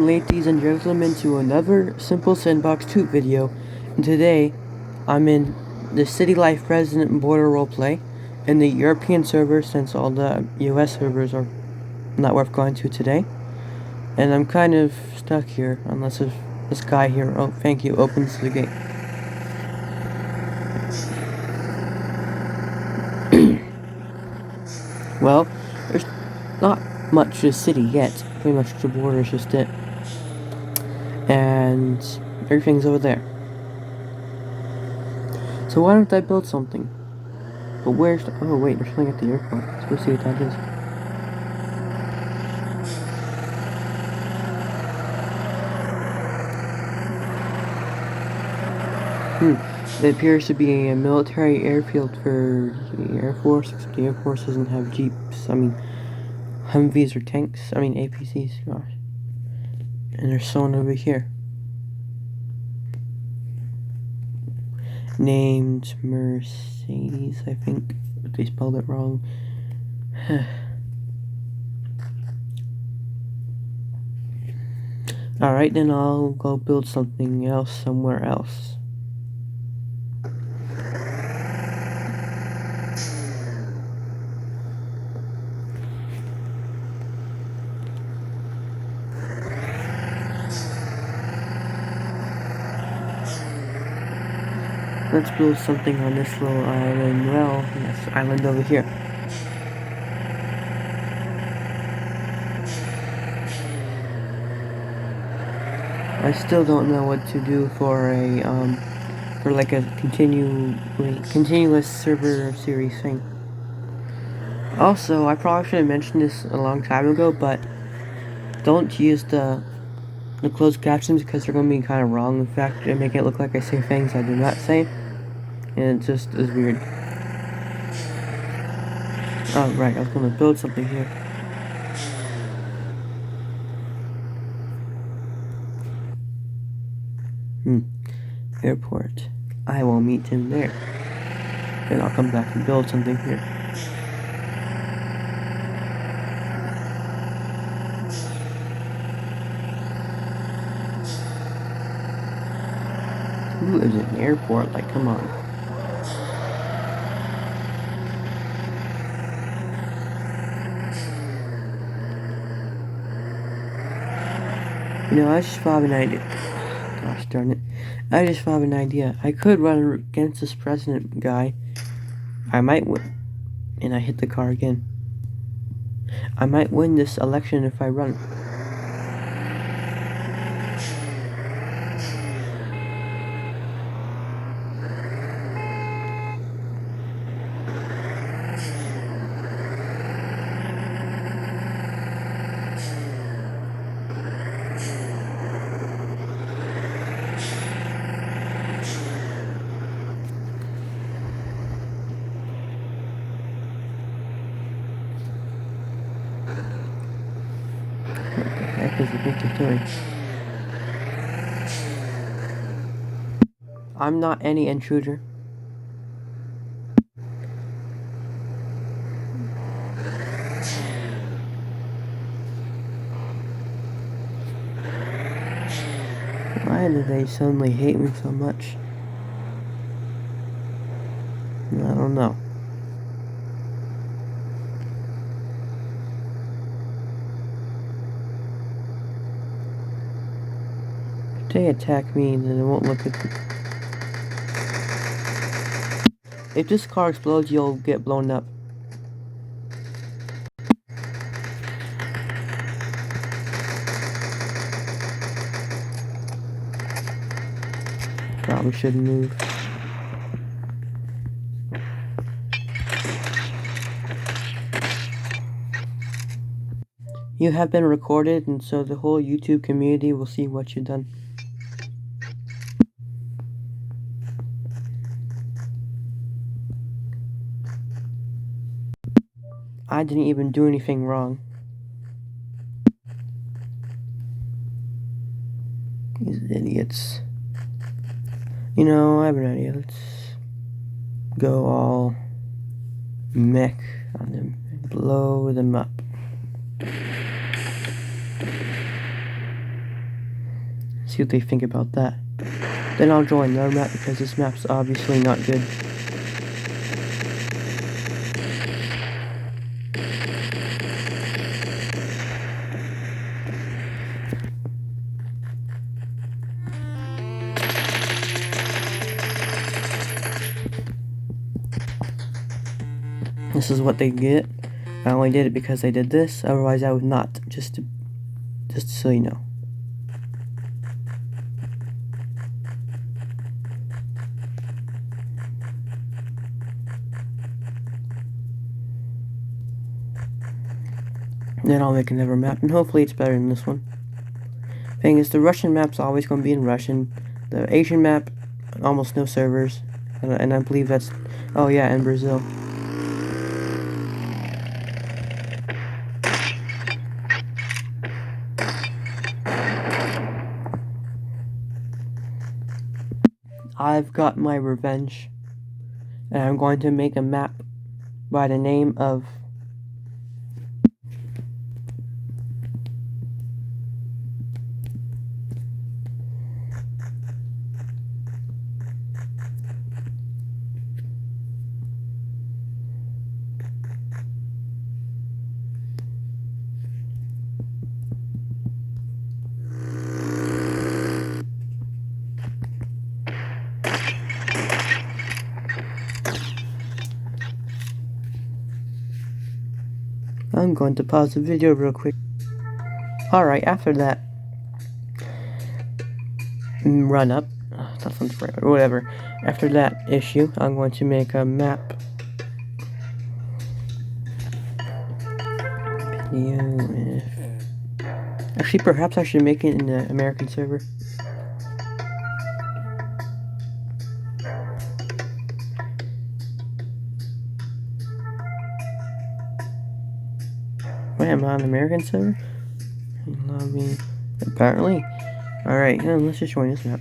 Welcome, ladies and gentlemen, to another simple Sandbox 2 video. And today, I'm in the City Life Resident Border roleplay in the European server, since all the US servers are not worth going to today. And I'm kind of stuck here, unless if this guy here, oh thank you, opens the gate. Well, there's not much to the city yet. Pretty much the border is just it. And everything's over there. So why don't I build something? But where's the... Oh wait, there's something at the airport. Let's go see what that is. It appears to be a military airfield for the Air Force. Except the Air Force doesn't have jeeps. I mean, Humvees or tanks. I mean, APCs. Gosh. And there's someone over here. Named Mercedes, I think. But they spelled it wrong. Alright, then I'll go build something else somewhere else. Let's build something on this little island. Well, yes, island over here. I still don't know what to do for a for like a continuous server series thing. Also, I probably should have mentioned this a long time ago, but don't use the closed captions because they're going to be kind of wrong. In fact, they make it look like I say things I do not say, and it just is weird. Oh, right, I was going to build something here. Airport. I will meet him there. Then I'll come back and build something here. Who is an airport? Like, come on. You know, I just thought of an idea. Gosh darn it. I just thought of an idea. I could run against this president guy. I might win. And I hit the car again. I might win this election if I run. What the heck is it doing? I'm not any intruder. Why do they suddenly hate me so much? I don't know. If they attack me, then it won't look at me. If this car explodes, you'll get blown up. Probably shouldn't move. You have been recorded, and so the whole YouTube community will see what you've done. I didn't even do anything wrong. These idiots. You know, I have an idea. Let's go all mech on them and blow them up. See what they think about that. Then I'll join their map because this map's obviously not good. This is what they get. I only did it because they did this, otherwise I would not, just so you know. Then I'll make another map, and hopefully it's better than this one. Thing is, the Russian map's always going to be in Russian. The Asian map, almost no servers. And I believe that's... Oh yeah, and Brazil. I've got my revenge. And I'm going to make a map by the name of... I'm going to pause the video real quick. Alright, after that run up, that sounds right, or whatever. After that issue, I'm going to make a map. Actually, perhaps I should make it in the American server. Wait, am I on the American server? Lobby. Apparently. Alright, let's just join this map.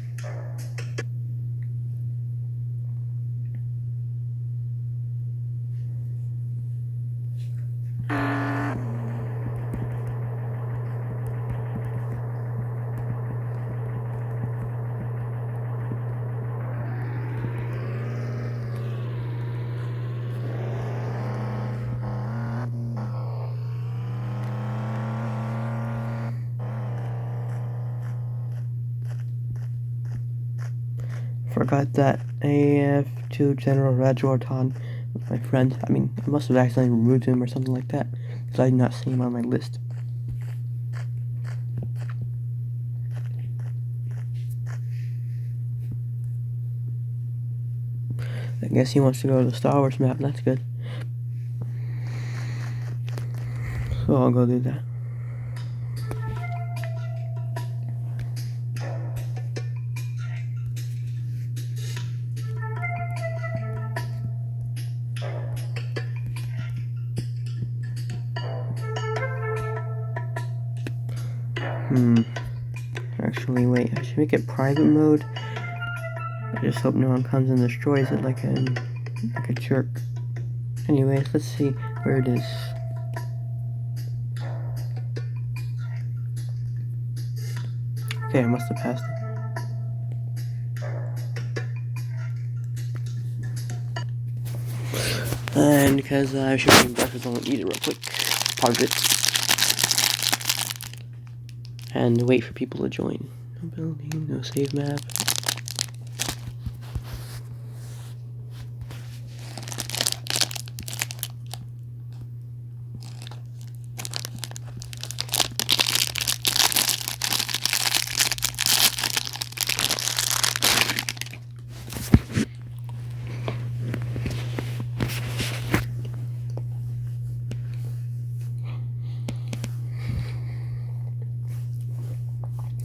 Forgot that AF2 General Rajwartan was my friend. I mean, I must have accidentally removed him or something like that, because I did not see him on my list. I guess he wants to go to the Star Wars map, that's good. So I'll go do that. Actually, wait, I should make it private mode. I just hope no one comes and destroys it like a jerk. Anyways, let's see where it is. Okay, I must have passed it. And because I should be breakfast, I'm gonna eat it real quick. Pause it. And wait for people to join. No building, no save map.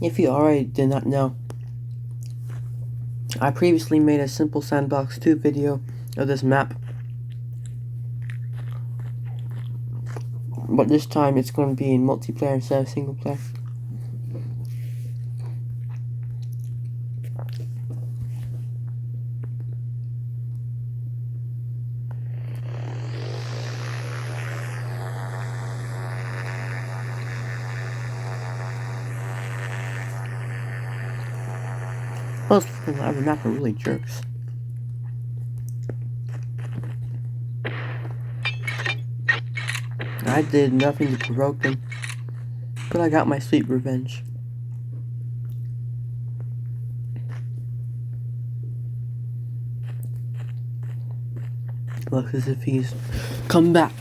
If you already did not know, I previously made a simple Sandbox 2 video of this map. But this time it's going to be in multiplayer instead of single player. Most people that have a map are really jerks. I did nothing to provoke them, but I got my sweet revenge. Looks as if he's come back.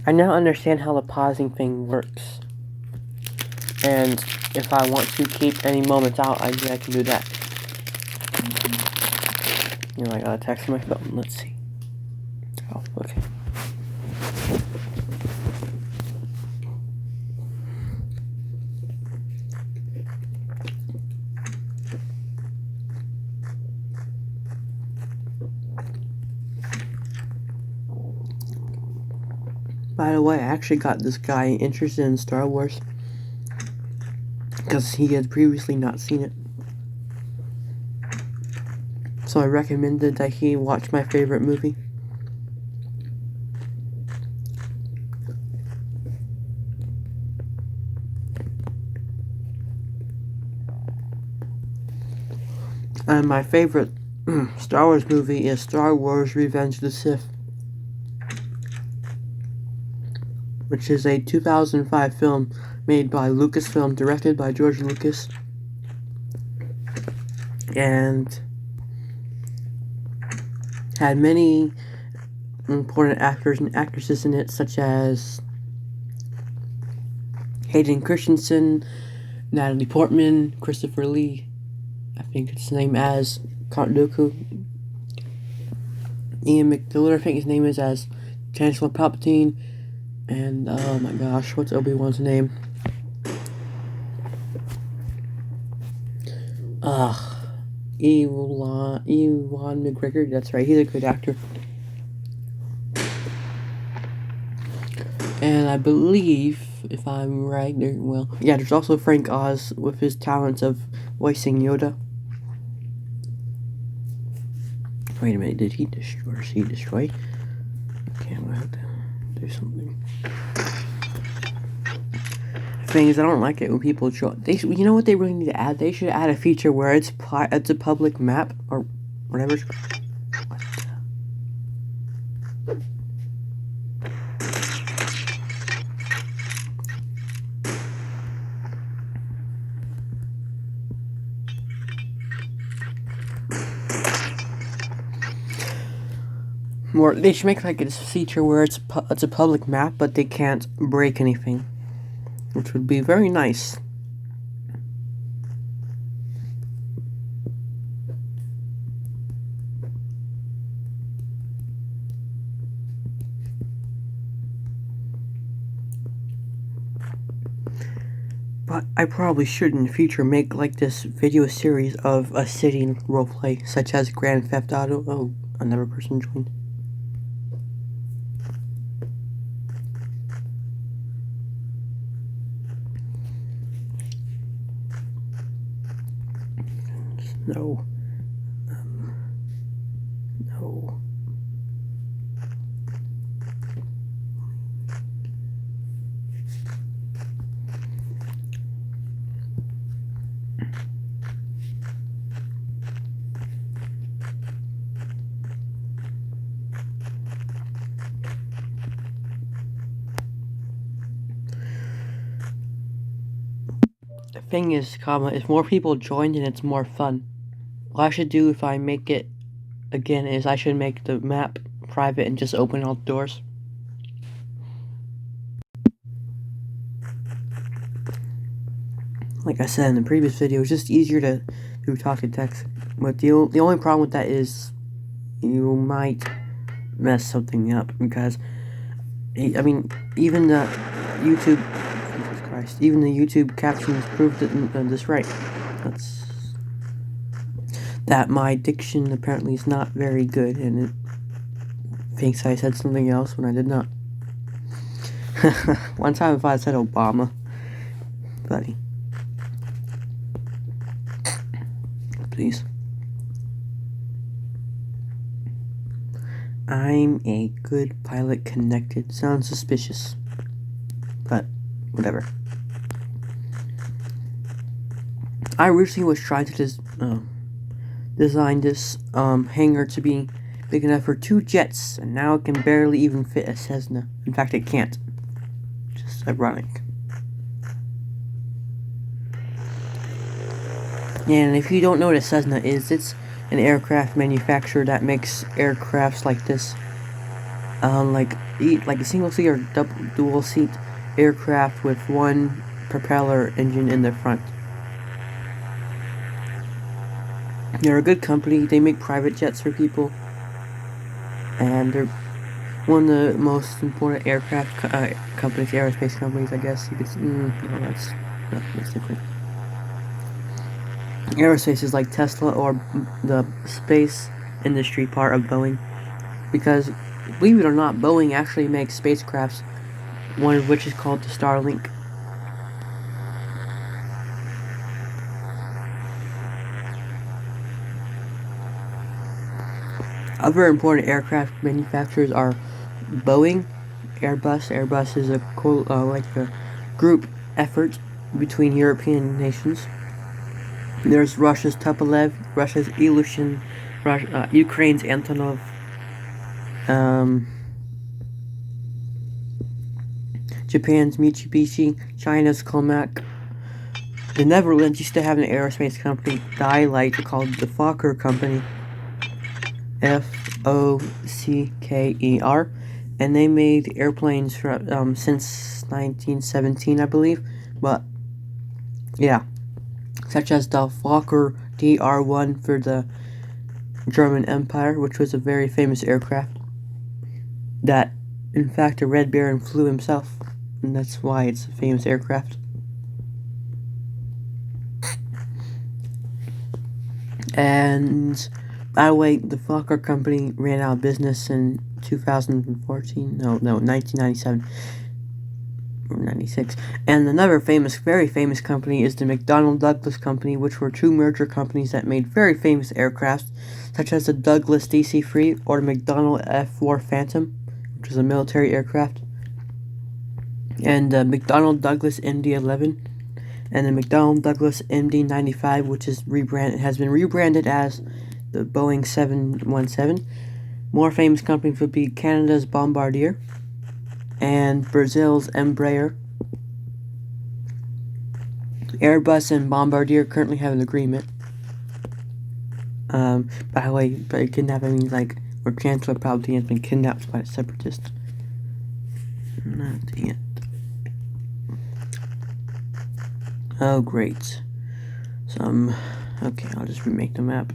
I now understand how the pausing thing works. And if I want to keep any moments out, I can do that. You know, I got a text on my phone. Let's see. Oh, okay. By the way, I actually got this guy interested in Star Wars because he had previously not seen it. So I recommended that he watch my favorite movie. And my favorite Star Wars movie is Star Wars Revenge of the Sith, which is a 2005 film made by Lucasfilm, directed by George Lucas, and had many important actors and actresses in it, such as Hayden Christensen, Natalie Portman, Christopher Lee, I think it's his name as Count Dooku, Ian McDillard, I think his name is as Chancellor Palpatine, and oh my gosh, what's Obi-Wan's name? Ewan McGregor, that's right, he's a good actor. And I believe, if I'm right, there's also Frank Oz with his talents of voicing Yoda. Wait a minute, did he destroy, or she destroy? Okay, I'm gonna have to do something. The thing is, I don't like it when people draw. You know what they really need to add? They should add a feature where it's a public map or whatever. Or they should make like a feature where it's a public map, but they can't break anything, which would be very nice. But I probably should in the future make like this video series of a city roleplay, such as Grand Theft Auto. Oh, another person joined. No. No. The thing is, if more people join, then it's more fun. What I should do if I make it again is I should make the map private and just open all the doors. Like I said in the previous video, it's just easier to do talk and text. But the only problem with that is you might mess something up because, I mean, even the YouTube, Jesus Christ, even the YouTube captions proved this right. That my diction apparently is not very good, and it thinks I said something else when I did not. One time if I said Obama, buddy. Please. I'm a good pilot connected. Sounds suspicious, but whatever. I originally was trying to design this hangar to be big enough for 2 jets, and now it can barely even fit a Cessna. In fact, it can't. Just ironic. And if you don't know what a Cessna is, it's an aircraft manufacturer that makes aircrafts like this. Like a single seat or dual seat aircraft with one propeller engine in the front. They're a good company. They make private jets for people, and they're one of the most important aircraft companies, aerospace companies, I guess you could. No, that's different. Aerospace is like Tesla or the space industry part of Boeing, because believe it or not, Boeing actually makes spacecrafts, one of which is called the Starlink. Other important aircraft manufacturers are Boeing, Airbus. Airbus is a group effort between European nations. There's Russia's Tupolev, Russia's Ilyushin, Ukraine's Antonov, Japan's Mitsubishi, China's Comac. The Netherlands used to have an aerospace company, Daylight, called the Fokker Company, F-O-C-K-E-R, and they made airplanes for, since 1917, I believe, but, yeah, such as the Fokker DR-1 for the German Empire, which was a very famous aircraft that, in fact, a Red Baron flew himself, and that's why it's a famous aircraft. And, by the way, the Fokker Company ran out of business in 2014, 1997, or 96. And another very famous company is the McDonnell Douglas Company, which were 2 merger companies that made very famous aircraft, such as the Douglas DC-3 or the McDonnell F-4 Phantom, which was a military aircraft, and the McDonnell Douglas MD-11, and the McDonnell Douglas MD-95, which has been rebranded as the Boeing 717. More famous companies would be Canada's Bombardier and Brazil's Embraer. Airbus and Bombardier currently have an agreement. By the way, by kidnapping, or Chancellor Palpatine has been kidnapped by a separatist. Not yet. Oh, great. Okay, I'll just remake the map.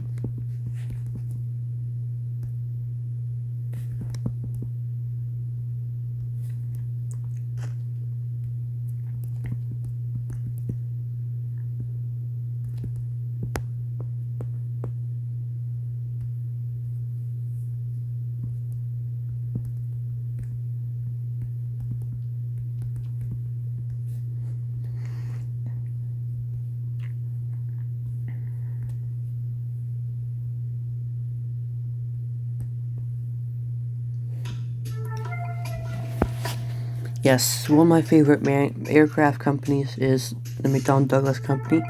Yes, one of my favorite aircraft companies is the McDonnell Douglas Company.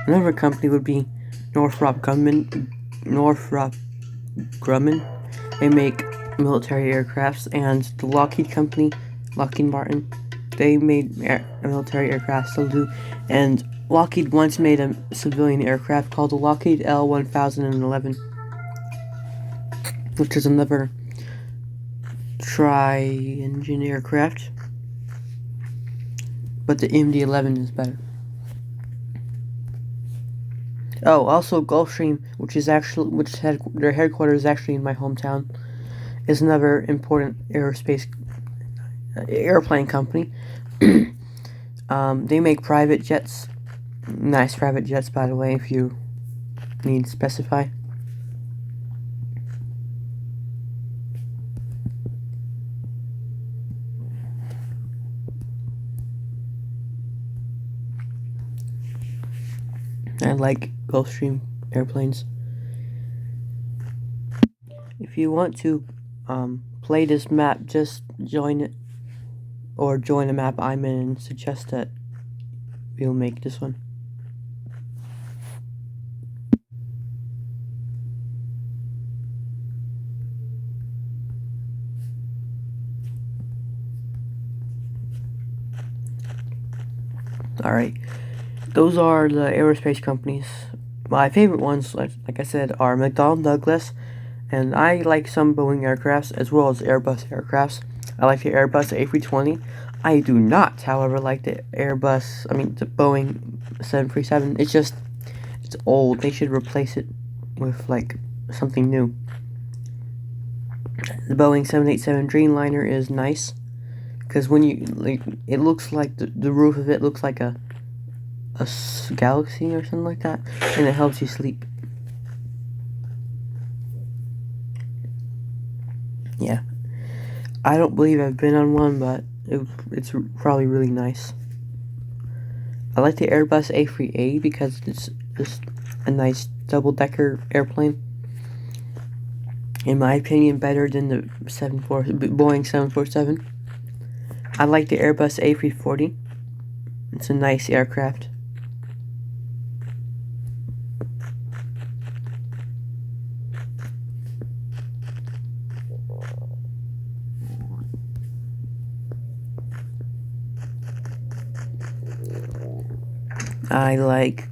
Another company would be Northrop Grumman. They make military aircrafts, and the Lockheed Company, Lockheed Martin, they made military aircraft, still do. And Lockheed once made a civilian aircraft called the Lockheed L-1011, which is another tri-engine aircraft. But the MD-11 is better. Oh, also Gulfstream, their headquarters is actually in my hometown, is another important airplane company. They make private jets, nice private jets, by the way, if you need to specify. I like Gulfstream airplanes. If you want to play this map, just join it, or join a map I'm in and suggest that we'll make this one. Alright, those are the aerospace companies. My favorite ones, like I said, are McDonnell Douglas, and I like some Boeing aircrafts as well as Airbus aircrafts. I like the Airbus A320. I do not, however, like the Boeing 737. It's old. They should replace it with, like, something new. The Boeing 787 Dreamliner is nice, because when you, like, it looks like the roof of it looks like a galaxy or something like that, and it helps you sleep. Yeah, I don't believe I've been on one, but it's probably really nice. I like the Airbus A380 because it's just a nice double-decker airplane. In my opinion, better than the Boeing 747. I like the Airbus A340. It's a nice aircraft. I like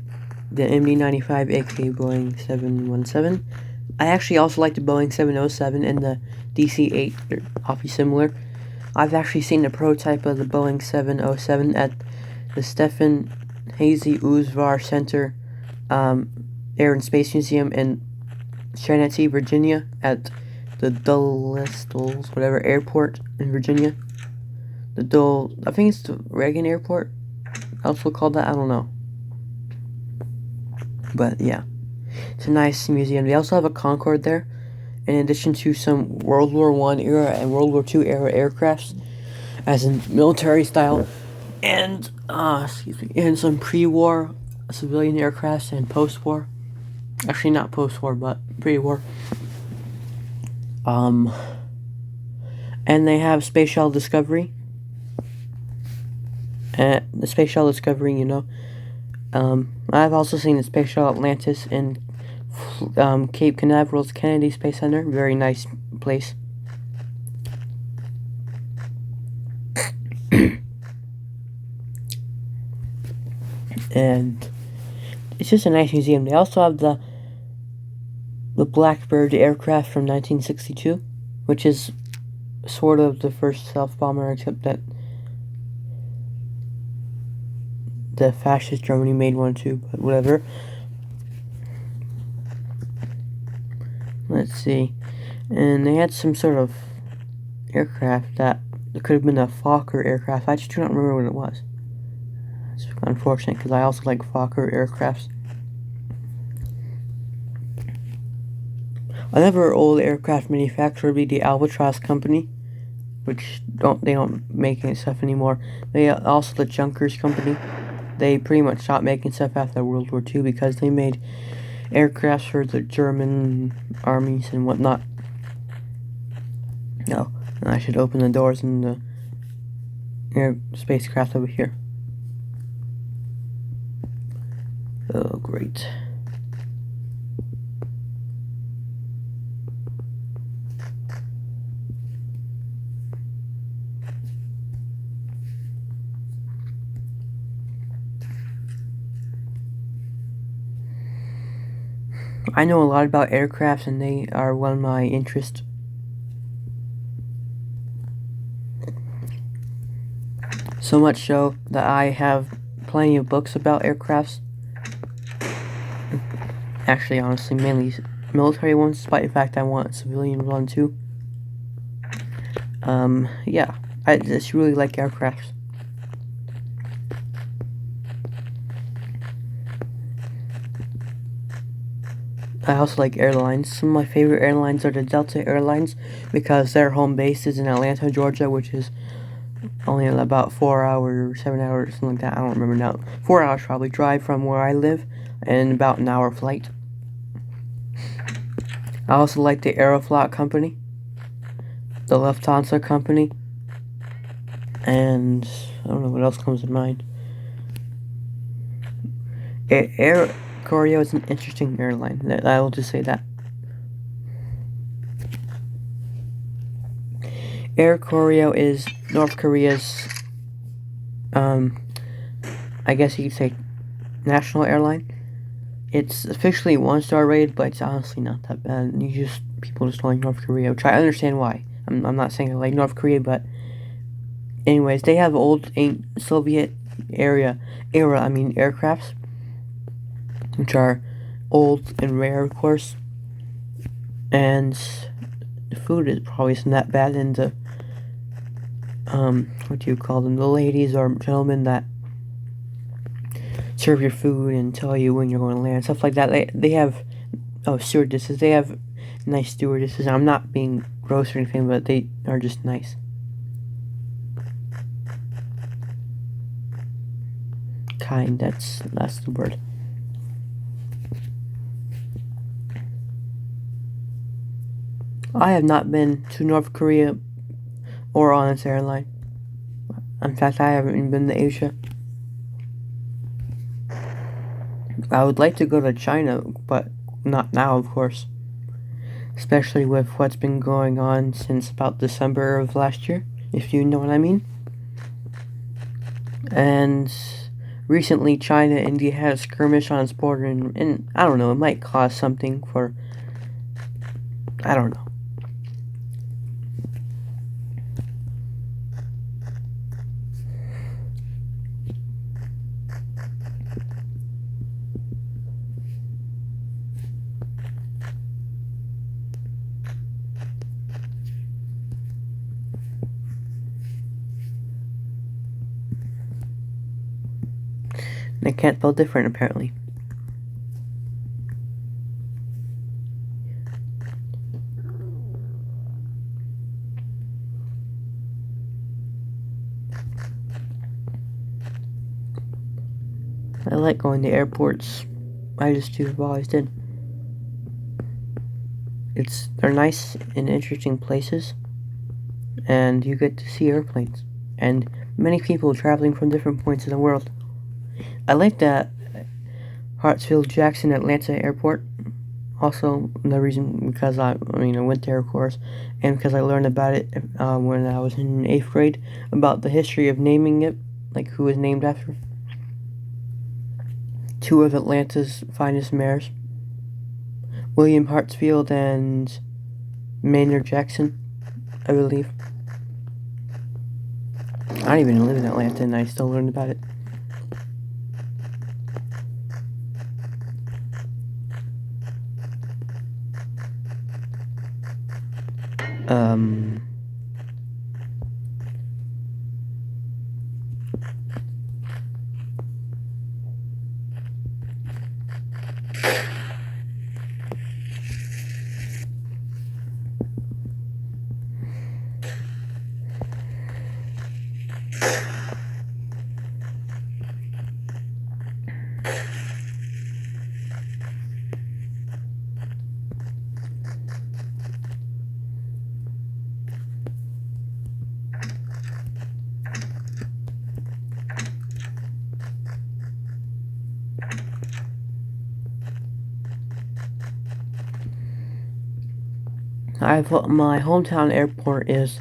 the MD-95 aka Boeing 717. I actually also like the Boeing 707 and the DC-8. They're awfully similar. I've actually seen the prototype of the Boeing 707 at the Stephen Hazy Uzvar Center Air and Space Museum in Chantilly, Virginia, at the Dulles, whatever airport in Virginia. I think it's the Reagan Airport, also called that, I don't know. But yeah, it's a nice museum. They also have a Concorde there, in addition to some World War I era and World War II era aircrafts, as in military style, and and some pre-war civilian aircrafts and post-war. Actually, not post-war, but pre-war. And they have Space Shuttle Discovery. The Space Shuttle Discovery, you know. I've also seen the Space Shuttle Atlantis in Cape Canaveral's Kennedy Space Center. Very nice place. And it's just a nice museum. They also have the Blackbird aircraft from 1962, which is sort of the first stealth bomber, except that the fascist Germany made one too, but whatever. Let's see. And they had some sort of aircraft that could have been a Fokker aircraft. I just do not remember what it was. It's unfortunate because I also like Fokker aircrafts. Another old aircraft manufacturer would be the Albatross Company, which they don't make any stuff anymore. They also the Junkers Company. They pretty much stopped making stuff after World War II because they made aircrafts for the German armies and whatnot. No, I should open the doors in the spacecraft over here. Oh, great. I know a lot about aircrafts, and they are one of my interests. So much so that I have plenty of books about aircrafts. Actually, honestly, mainly military ones, despite the fact I want a civilian one too. Yeah, I just really like aircrafts. I also like airlines. Some of my favorite airlines are the Delta Airlines, because their home base is in Atlanta, Georgia, which is only about 4 hours, 7 hours, something like that. I don't remember now. 4 hours probably drive from where I live, and about an hour flight. I also like the Aeroflot Company. the Lufthansa company, and I don't know what else comes to mind. Air Korea is an interesting airline. I will just say that. Air Koryo is North Korea's, I guess you could say, national airline. It's officially 1-star rated, but it's honestly not that bad. People just don't like North Korea, which I understand why. I'm not saying I like North Korea, but anyways, they have old Soviet aircrafts, which are old and rare, of course. And the food is probably isn't that bad, and the what do you call them? The ladies or gentlemen that serve your food and tell you when you're going to land, stuff like that. They have stewardesses. They have nice stewardesses. I'm not being gross or anything, but they are just nice. Kind. That's the word. I have not been to North Korea or on this airline. In fact, I haven't even been to Asia. I would like to go to China, but not now, of course. Especially with what's been going on since about December of last year, if you know what I mean. And recently, China and India had a skirmish on its border, and I don't know, it might cause something for... I don't know. They can't spell different, apparently. I like going to airports. I just do. I've always did. They're nice and interesting places, and you get to see airplanes and many people traveling from different points in the world. I like that Hartsfield-Jackson Atlanta Airport. Also, the reason because I went there, of course, and because I learned about it when I was in 8th grade, about the history of naming it, like who was named after. 2 of Atlanta's finest mayors, William Hartsfield and Maynard Jackson, I believe. I don't even live in Atlanta, and I still learned about it. My hometown airport is,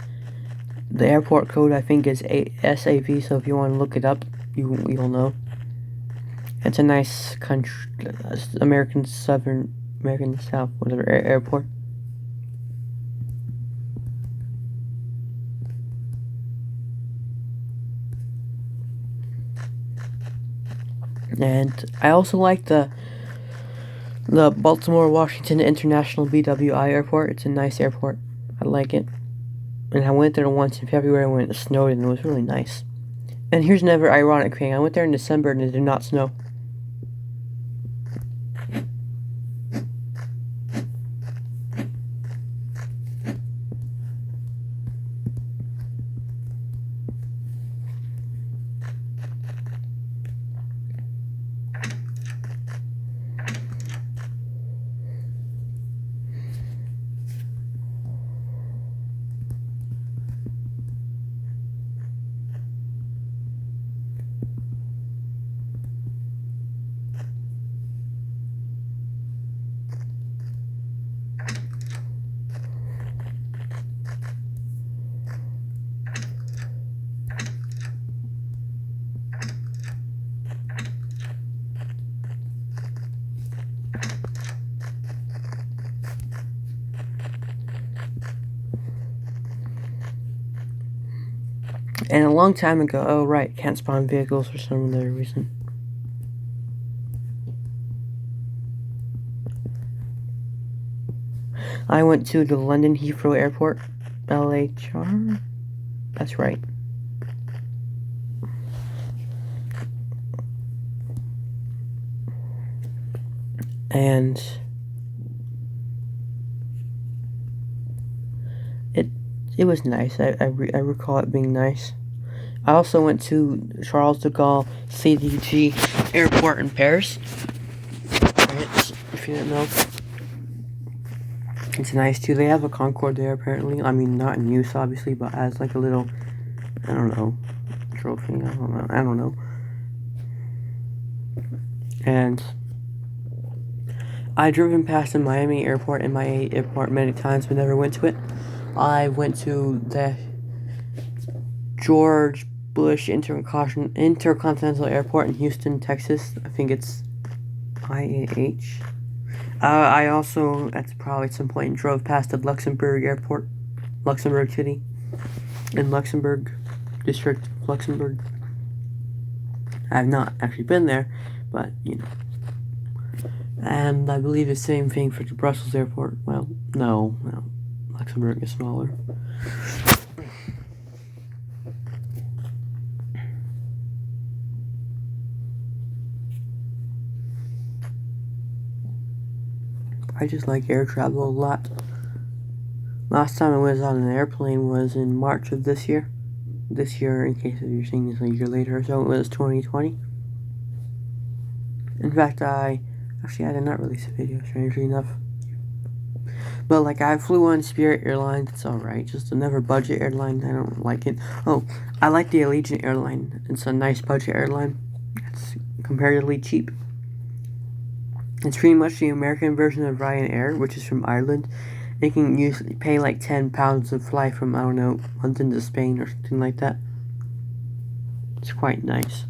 the airport code I think is SAV, so if you want to look it up, you'll know. It's a nice country, American South, whatever, airport. And I also like the Baltimore Washington International BWI airport. It's a nice airport. I like it. And I went there once in February when it snowed, and it was really nice. And here's another ironic thing. I went there in December and it did not snow. And a long time ago, oh right, can't spawn vehicles for some other reason. I went to the London Heathrow Airport, LHR. That's right. And it was nice. I recall it being nice. I also went to Charles de Gaulle CDG Airport in Paris. If you didn't know, it's nice too. They have a Concorde there apparently. I mean, not in use obviously, but as like a little, I don't know, trophy. I don't know. And I've driven past the Miami airport and my airport many times, but never went to it. I went to the George Bush Intercontinental Airport in Houston, Texas. I think it's IAH. I also, at probably some point, drove past the Luxembourg Airport, Luxembourg City, in Luxembourg District, Luxembourg. I have not actually been there, but, you know. And I believe the same thing for the Brussels Airport. Well, no, Luxembourg is smaller. I just like air travel a lot. Last time I was on an airplane was in March of this year. This year, in case you're seeing this a year later or so, it was 2020. In fact, I did not release a video, strangely enough. But, like, I flew on Spirit Airlines. It's alright. Just another budget airline. I don't like it. Oh, I like the Allegiant airline. It's a nice budget airline. It's comparatively cheap. It's pretty much the American version of Ryanair, which is from Ireland. You can usually pay like £10 to fly from, I don't know, London to Spain or something like that. It's quite nice.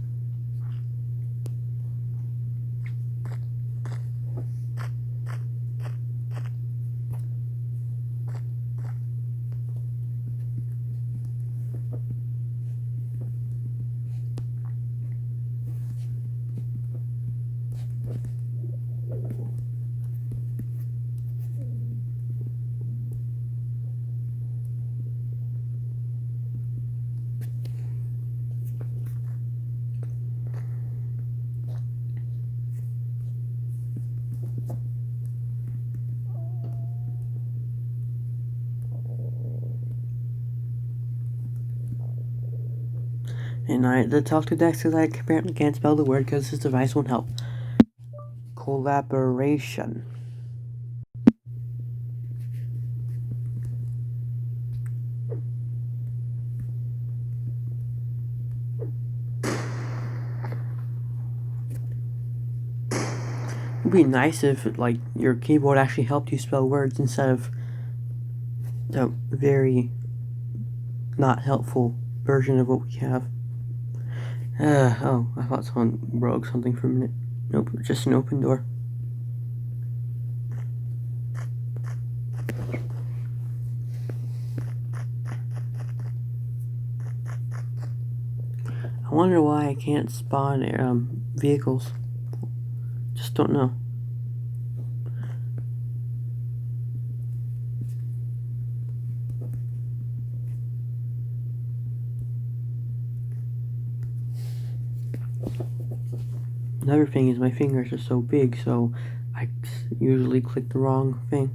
And I had to talk to Dex because I apparently can't spell the word because this device won't help. Collaboration. It'd be nice if, like, your keyboard actually helped you spell words instead of the very not helpful version of what we have. Oh, I thought someone broke something for a minute. Nope, just an open door. I wonder why I can't spawn vehicles. Just don't know. Another thing is my fingers are so big, so I usually click the wrong thing.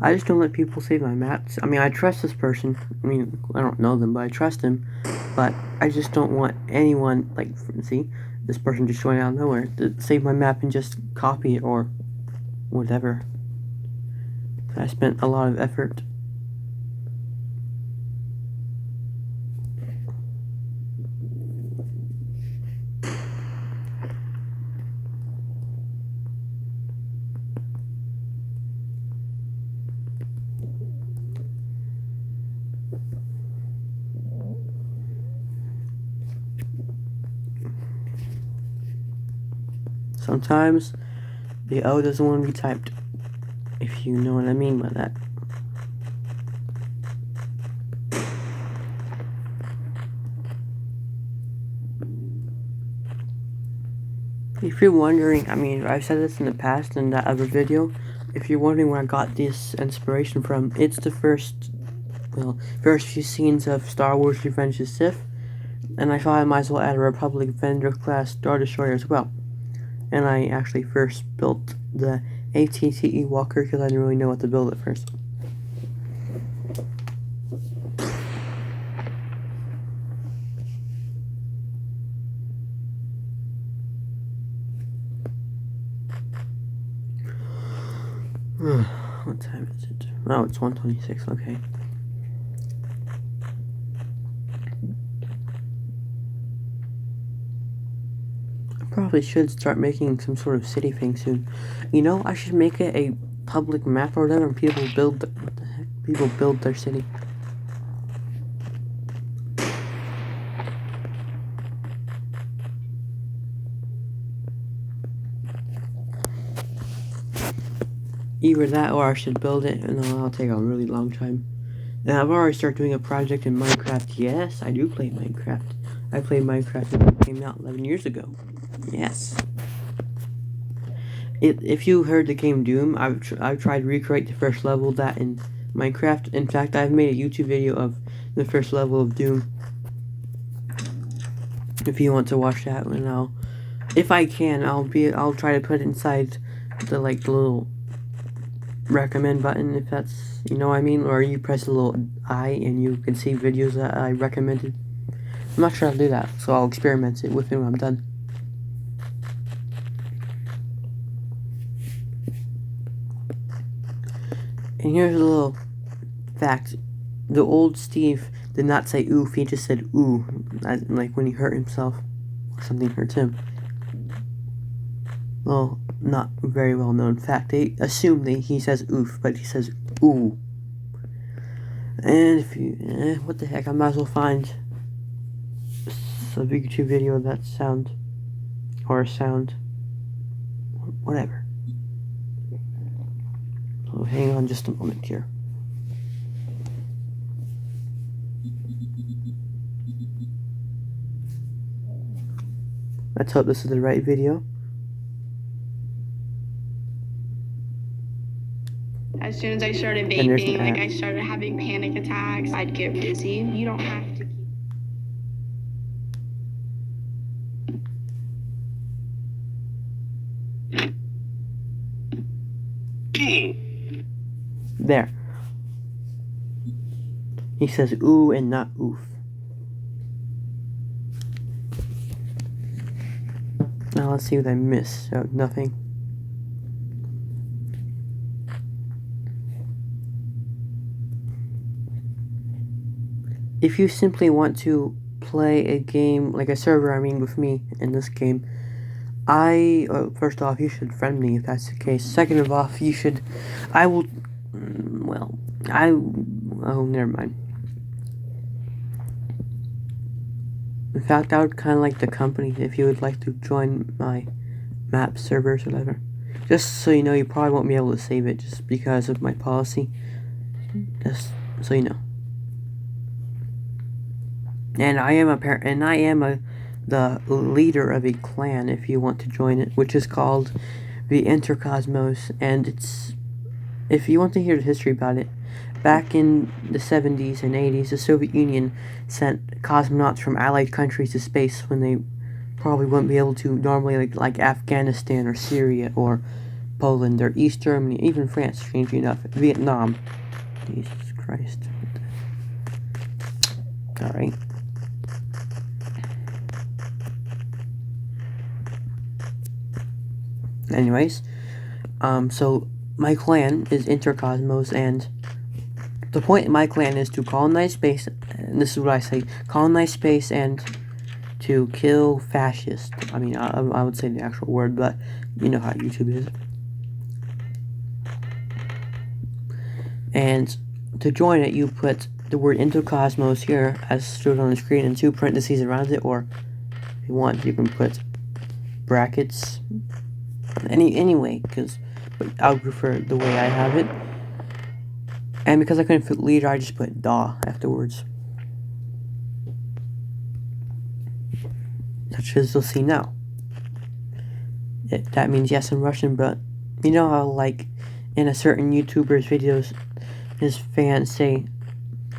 I just don't let people save my maps. I mean, I trust this person. I mean, I don't know them, but I trust him. But I just don't want anyone, like, see, this person just showing out of nowhere, to save my map and just copy it or whatever. I spent a lot of effort. Sometimes the O doesn't want to be typed, if you know what I mean by that. If you're wondering, I mean, I've said this in the past in that other video, if you're wondering where I got this inspiration from, it's the first few scenes of Star Wars Revenge of the Sith, and I thought I might as well add a Republic Vendor class Star Destroyer as well. And I actually first built the AT-AT Walker because I didn't really know what to build at first. What time is it? Oh, it's 1:26, okay. I probably should start making some sort of city thing soon. You know, I should make it a public map or whatever and people build what the heck? People build their city. Either that or I should build it, and that'll take a really long time. And I've already started doing a project in Minecraft. Yes, I do play Minecraft. I played Minecraft when it came out 11 years ago. Yes. If you heard the game Doom, I've tried to recreate the first level of that in Minecraft. In fact, I've made a YouTube video of the first level of Doom. If you want to watch that, and if I can, I'll try to put it inside the little recommend button, if that's, you know what I mean, or you press the little I and you can see videos that I recommended. I'm not sure how to do that, so I'll experiment it with it when I'm done. And here's a little fact. The old Steve did not say oof, he just said ooh, like when he hurt himself or something hurts him. Well, not very well known fact. They assume that he says oof, but he says ooh. And if you, what the heck, I might as well find a YouTube video of that sound, or sound, whatever. So hang on just a moment here. Let's hope this is the right video. As soon as I started vaping, like I started having panic attacks, I'd get dizzy. You don't have to keep... There. He says ooh and not oof. Now let's see what I missed. So nothing. If you simply want to play a game, like a server, I mean, with me in this game, first off, you should friend me if that's the case. Second of all, never mind. In fact, I would kind of like the company if you would like to join my map servers or whatever. Just so you know, you probably won't be able to save it just because of my policy. Just so you know. And I am the leader of a clan if you want to join it, which is called the Intercosmos, and if you want to hear the history about it, back in the 70s and 80s, the Soviet Union sent cosmonauts from allied countries to space when they probably wouldn't be able to normally, like Afghanistan or Syria or Poland or East Germany, even France, strangely enough, Vietnam. Jesus Christ. Alright. Anyways, so my clan is Intercosmos, and the point of my clan is to colonize space, and this is what I say, colonize space and to kill fascists. I mean, I would say the actual word, but you know how YouTube is. And to join it, you put the word Intercosmos here, as shown on the screen, and 2 parentheses around it, or if you want, you can put brackets, Anyway, but I'll prefer the way I have it. And because I couldn't fit leader, I just put DA afterwards. Such as you'll see now. That means yes in Russian, but you know how, like, in a certain YouTuber's videos, his fans say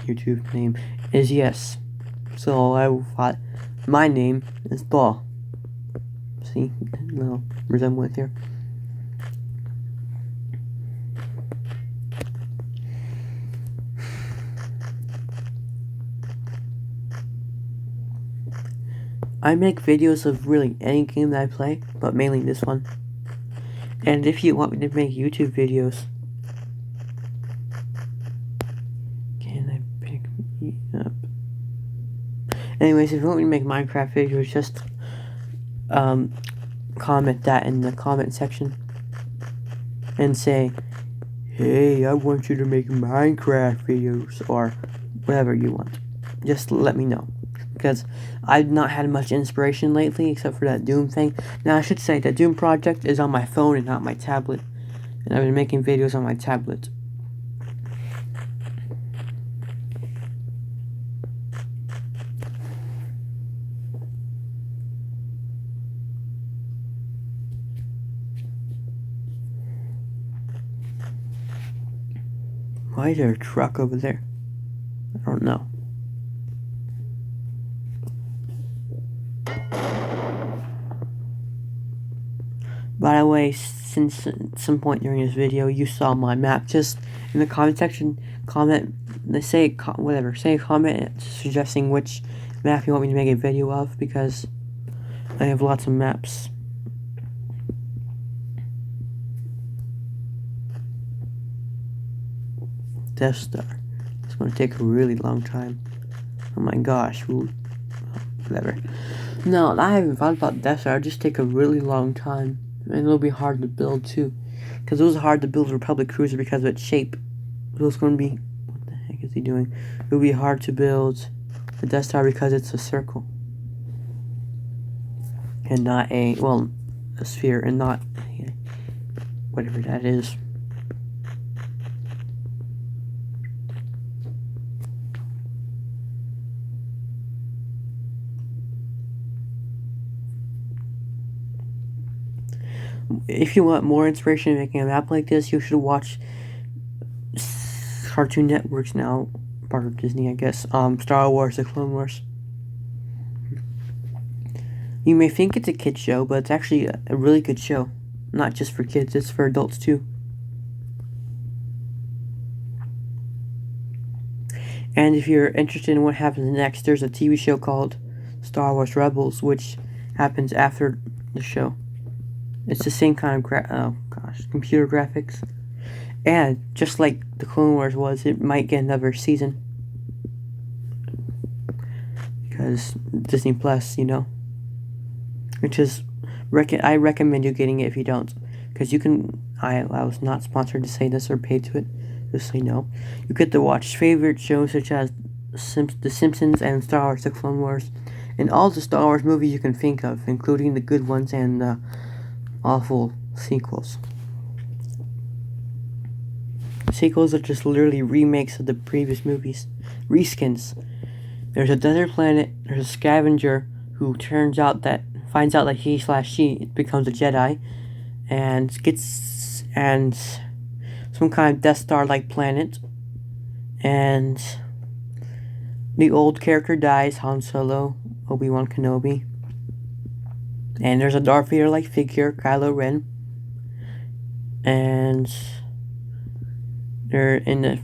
YouTube name is yes. So I thought my name is DA. See, a little resemblance here. I make videos of really any game that I play, but mainly this one. And if you want me to make YouTube videos, can I pick me up? Anyways, if you want me to make Minecraft videos, just comment that in the comment section and say, hey, I want you to make Minecraft videos, or whatever you want. Just let me know, because I've not had much inspiration lately except for that Doom thing. Now I should say the Doom project is on my phone and not my tablet, and I've been making videos on my tablet. Why is there a truck over there? I don't know. By the way, since at some point during this video you saw my map, just in the comment section, comment, say a comment suggesting which map you want me to make a video of, because I have lots of maps. Death Star. It's going to take a really long time. Oh my gosh. Whatever. No, I haven't thought about Death Star. It'll just take a really long time. And it'll be hard to build too. Because it was hard to build a Republic Cruiser because of its shape. It was going to be... What the heck is he doing? It'll be hard to build the Death Star because it's a circle. And not a... Well, a sphere and not... whatever that is. If you want more inspiration in making a map like this, you should watch Cartoon Network's now part of Disney, I guess. Star Wars: The Clone Wars. You may think it's a kid show, but it's actually a really good show. Not just for kids, it's for adults too. And if you're interested in what happens next, there's a TV show called Star Wars Rebels, which happens after the show. It's the same kind of computer graphics. And just like the Clone Wars was, it might get another season. Because Disney Plus, you know. Which is, I recommend you getting it if you don't. Because you can, I was not sponsored to say this or paid to it. Just so you know. You get to watch favorite shows such as The Simpsons and Star Wars: The Clone Wars. And all the Star Wars movies you can think of, including the good ones and the awful sequels. Sequels are just literally remakes of the previous movies. Reskins. There's a desert planet, there's a scavenger who finds out that he/she becomes a Jedi and gets some kind of Death Star-like planet, and the old character dies, Han Solo, Obi-Wan Kenobi. And there's a Darth Vader-like figure, Kylo Ren. And they're in the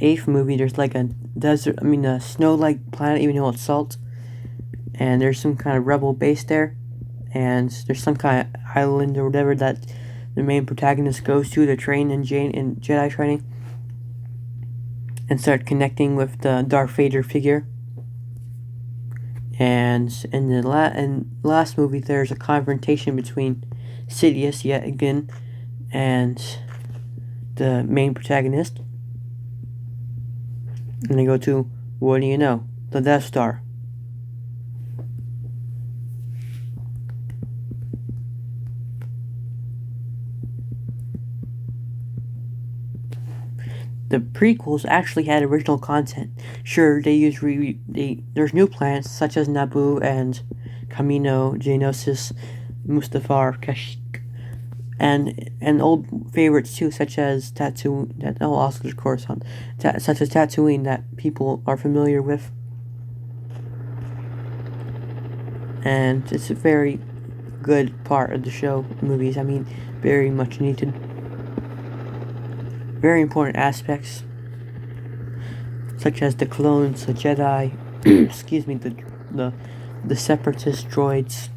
8th movie, there's like a snow-like planet, even though it's salt. And there's some kind of rebel base there. And there's some kind of island or whatever that the main protagonist goes to train in Jedi training. And start connecting with the Darth Vader figure. And in the last movie, there's a confrontation between Sidious, yet again, and the main protagonist. And they go to, what do you know? The Death Star. the prequels actually had original content. Sure, they use there's new planets such as Naboo and Camino, Geonosis, Mustafar, Kashyyyk, and old favorites too, such as Tatooine. Also there's Coruscant, such as Tatooine that people are familiar with, and it's a very good part of the show. Movies, I mean, very much needed. Very important aspects, such as the clones, the Jedi, excuse me, the separatist droids.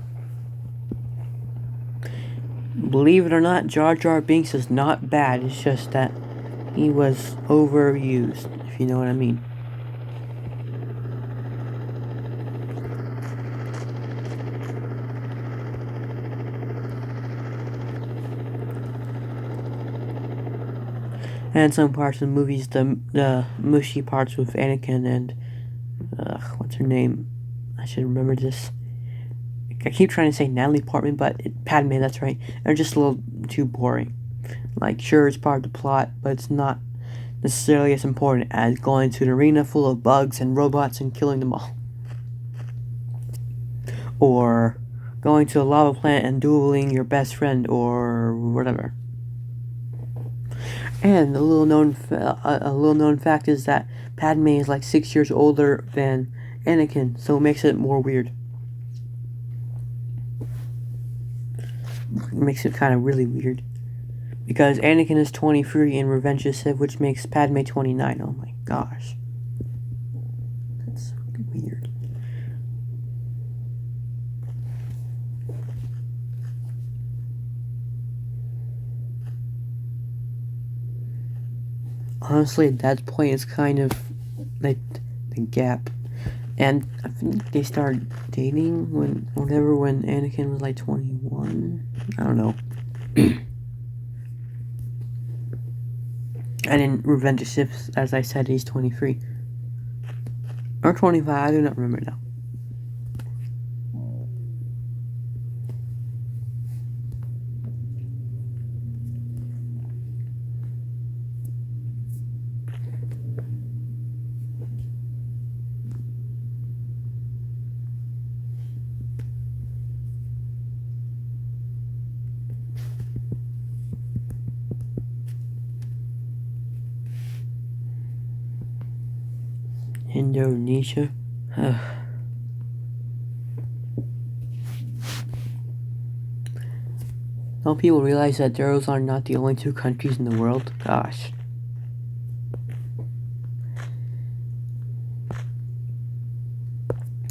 Believe it or not, Jar Jar Binks is not bad. It's just that he was overused, if you know what I mean. And some parts of the movies, the mushy parts with Anakin and what's her name? I should remember this. I keep trying to say Natalie Portman, but Padme, that's right. They're just a little too boring. Like, sure, it's part of the plot, but it's not necessarily as important as going to an arena full of bugs and robots and killing them all. Or going to a lava planet and dueling your best friend, or whatever. And a little known fact is that Padme is like 6 years older than Anakin, so it makes it more weird. It makes it kind of really weird, because Anakin is 23 in Revenge of the Sith, which makes Padme 29. Oh my gosh, that's weird. Honestly, at that point, it's kind of like the gap. And I think they started dating when Anakin was like 21. I don't know. And in Revenge of the Sith, as I said, he's 23. Or 25, I do not remember now. Indonesia. Don't people realize that those are not the only two countries in the world? Gosh.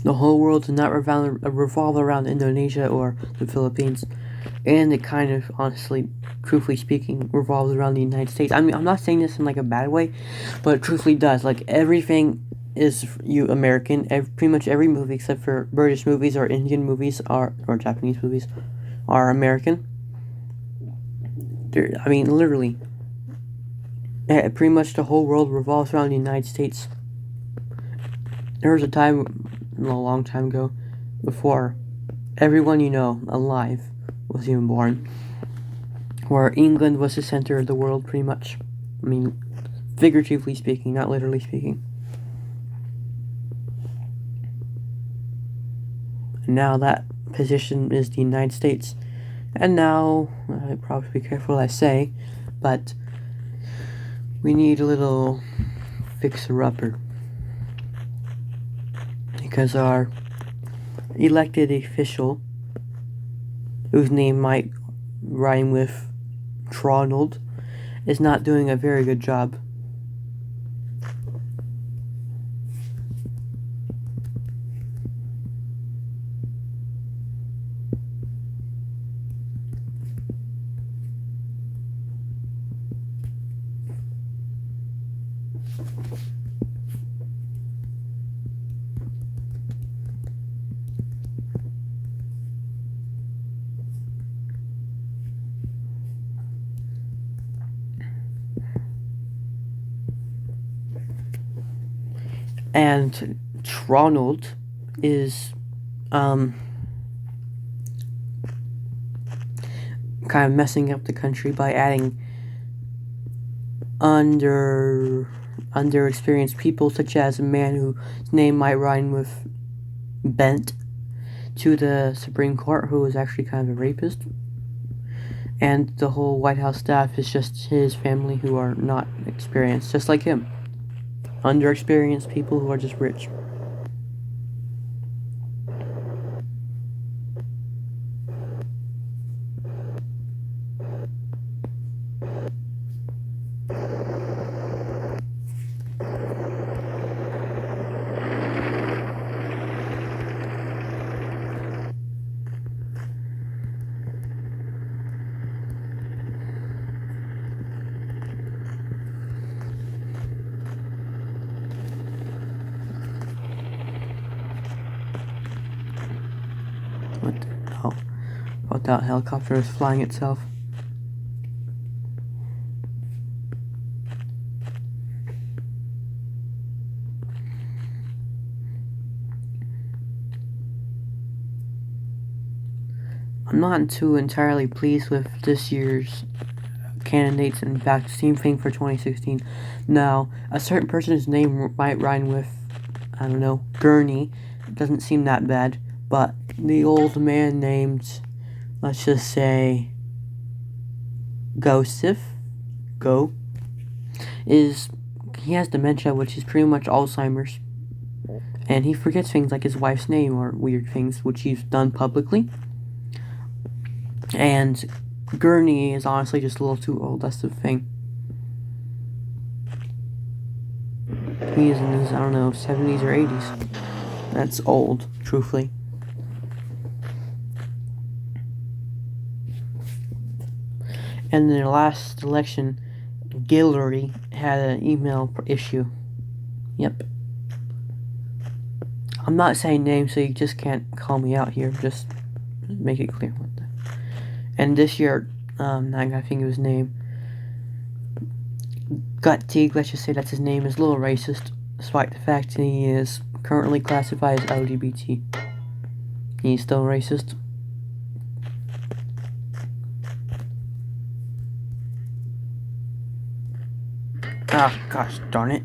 The whole world does not revolve around Indonesia or the Philippines. And it kind of, honestly, truthfully speaking, revolves around the United States. I mean, I'm not saying this in like a bad way, but it truthfully does. Like, everything is American. Pretty much every movie except for British movies or Indian movies or Japanese movies are American. I mean, literally, pretty much the whole world revolves around the United States. There was a time, a long time ago, before everyone you know alive was even born, where England was the center of the world, pretty much. I mean, figuratively speaking, not literally speaking. And now that position is the United States. And now, I probably be careful what I say, but we need a little fixer-upper. Because our elected official, whose name might rhyme with Tronald, is not doing a very good job. And Tronald is kind of messing up the country by adding underexperienced people, such as a man whose name might rhyme with Bent, to the Supreme Court, who is actually kind of a rapist. And the whole White House staff is just his family, who are not experienced, just like him. Underexperienced people who are just rich. What the hell? What, that helicopter is flying itself? I'm not too entirely pleased with this year's candidates. In fact, same thing for 2016. Now, a certain person's name might rhyme with, I don't know, Gurney. It doesn't seem that bad. But the old man named, let's just say, he has dementia, which is pretty much Alzheimer's. And he forgets things like his wife's name or weird things, which he's done publicly. And Gurney is honestly just a little too old, that's the thing. He is in his, I don't know, 70s or 80s. That's old, truthfully. And in the last election, Guillory had an email issue. Yep. I'm not saying names, so you just can't call me out here. Just make it clear. And this year, I think of his name. Guttig, let's just say that's his name, is a little racist, despite the fact that he is currently classified as LGBT. He's still racist. Ah, gosh darn it.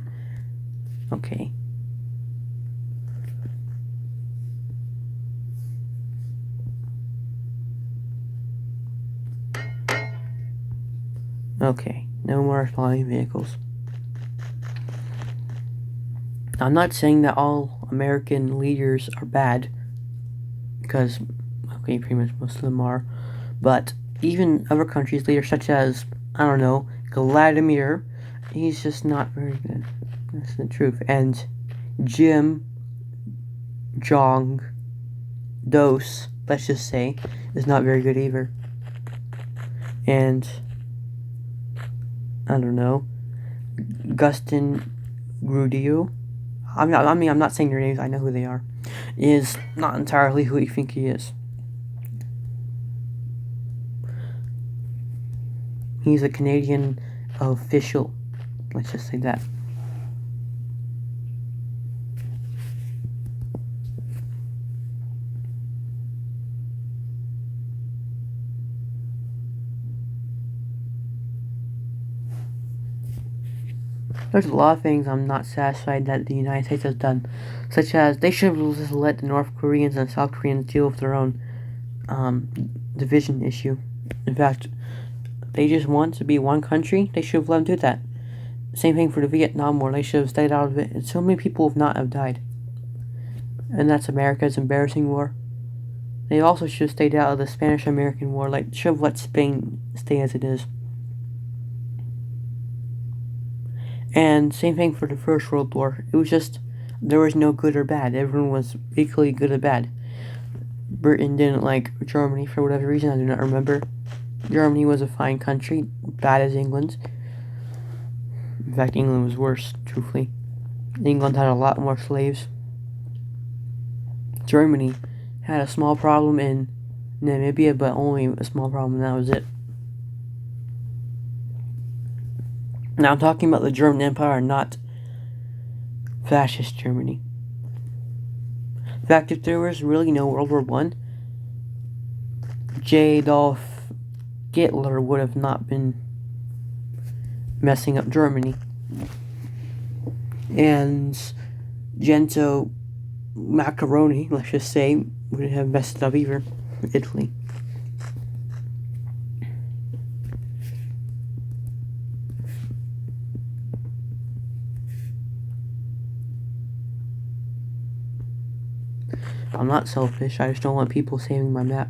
Okay. Okay, no more flying vehicles. I'm not saying that all American leaders are bad, because, okay, pretty much most of them are, but even other countries' leaders, such as, I don't know, Vladimir, he's just not very good. That's the truth. And Jim Jong Dos, let's just say, is not very good either. And I don't know, Gustin Grudio, I'm not saying their names, I know who they are, is not entirely who you think he is. He's a Canadian official, let's just say that. There's a lot of things I'm not satisfied that the United States has done, such as they should have just let the North Koreans and South Koreans deal with their own division issue. In fact, they just want to be one country. They should have let them do that. Same thing for the Vietnam War. They should have stayed out of it. And so many people have not died. And that's America's embarrassing war. They also should have stayed out of the Spanish-American War. Like, should have let Spain stay as it is. And same thing for the First World War. It was just, there was no good or bad. Everyone was equally good or bad. Britain didn't like Germany for whatever reason. I do not remember. Germany was a fine country, bad as England. In fact, England was worse, truthfully. England had a lot more slaves. Germany had a small problem in Namibia, but only a small problem, and that was it. Now I'm talking about the German Empire, not fascist Germany. In fact, if there was really no World War I, Adolf Hitler would have not been messing up Germany. And Gento Macaroni, let's just say, would have messed it up either. Italy. I'm not selfish, I just don't want people saving my map.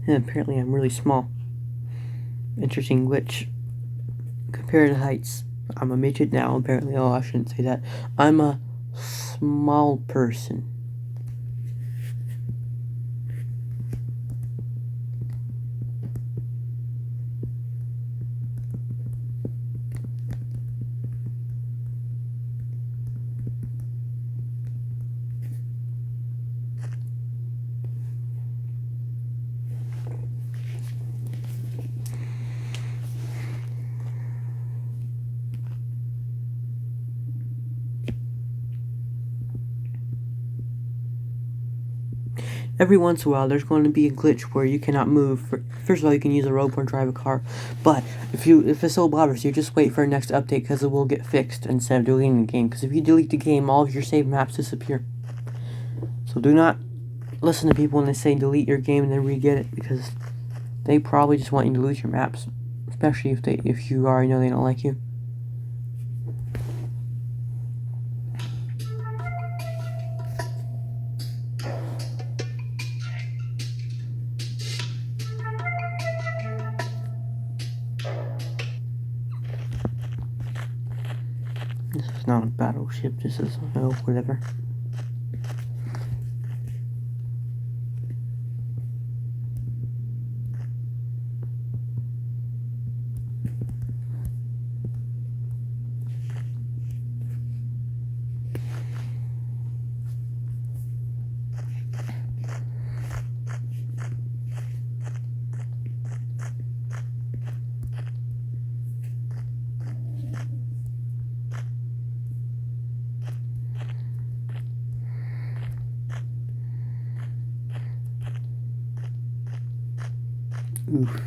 And apparently I'm really small. Interesting glitch. Compared to heights. I'm a midget now, apparently. Oh, I shouldn't say that. I'm a small person. Every once in a while, there's going to be a glitch where you cannot move. First of all, you can use a rope or drive a car, but if it so bothers you, just wait for the next update because it will get fixed instead of deleting the game. Because if you delete the game, all of your saved maps disappear. So do not listen to people when they say delete your game and then re-get it, because they probably just want you to lose your maps, especially if you already know they don't like you. This is not a battleship, this is, oh, whatever. Oof.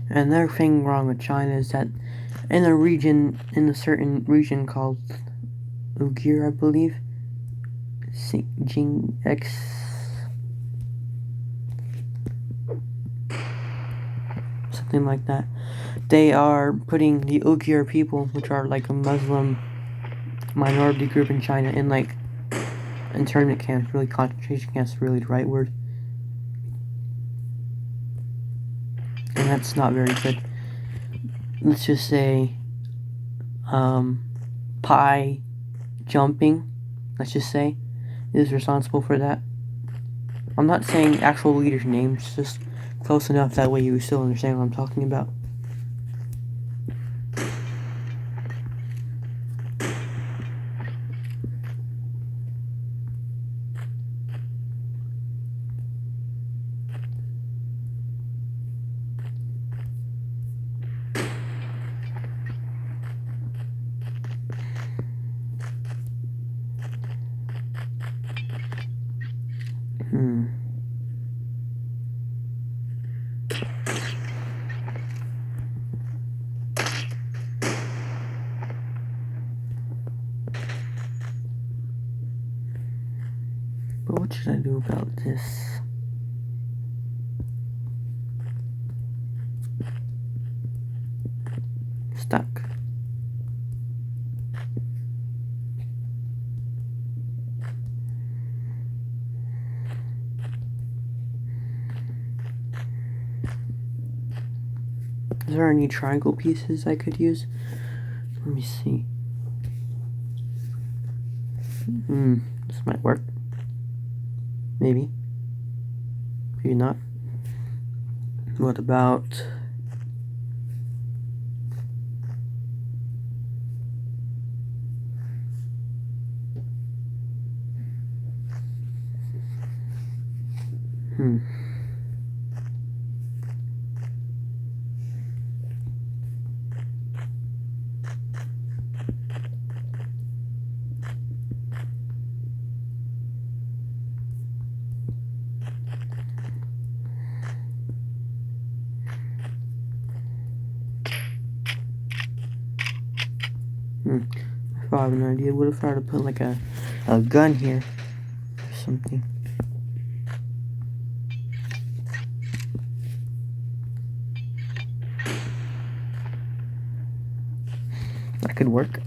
And another thing wrong with China is that in a certain region called Uyghur, I believe, Xinjiang, something like that, they are putting the Uyghur people, which are like a Muslim minority group in China, in internment camps, really concentration camps, really the right word. And that's not very good. Let's just say, pie jumping, let's just say, is responsible for that. I'm not saying actual leaders' names, just close enough that way you still understand what I'm talking about. But what should I do about this? Stuck. Is there any triangle pieces I could use? Let me see. This might work. Maybe. Maybe not. What about... If I have an idea, what if I were to put like a gun here or something? That could work.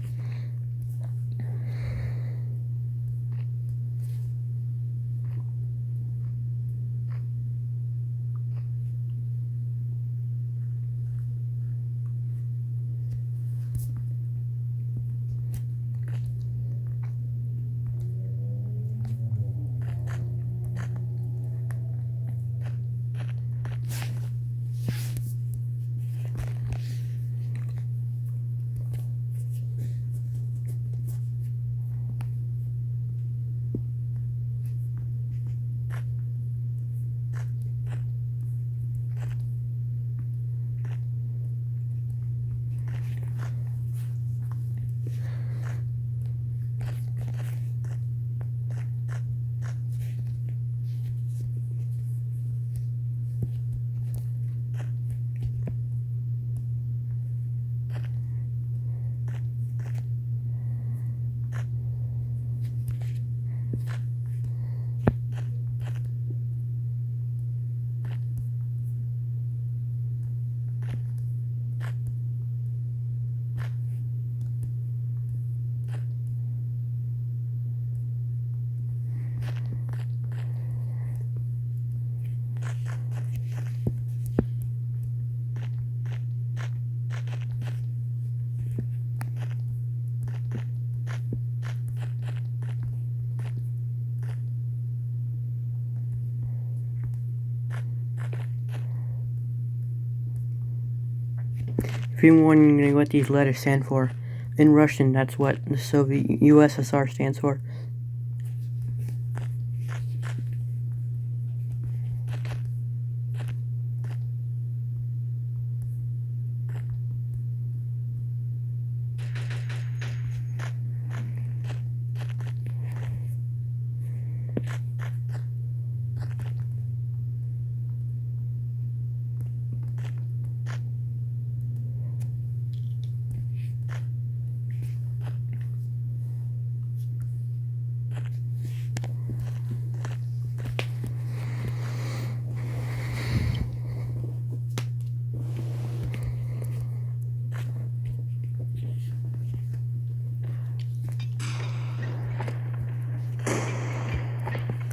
If you're wondering what these letters stand for, in Russian, that's what the Soviet USSR stands for.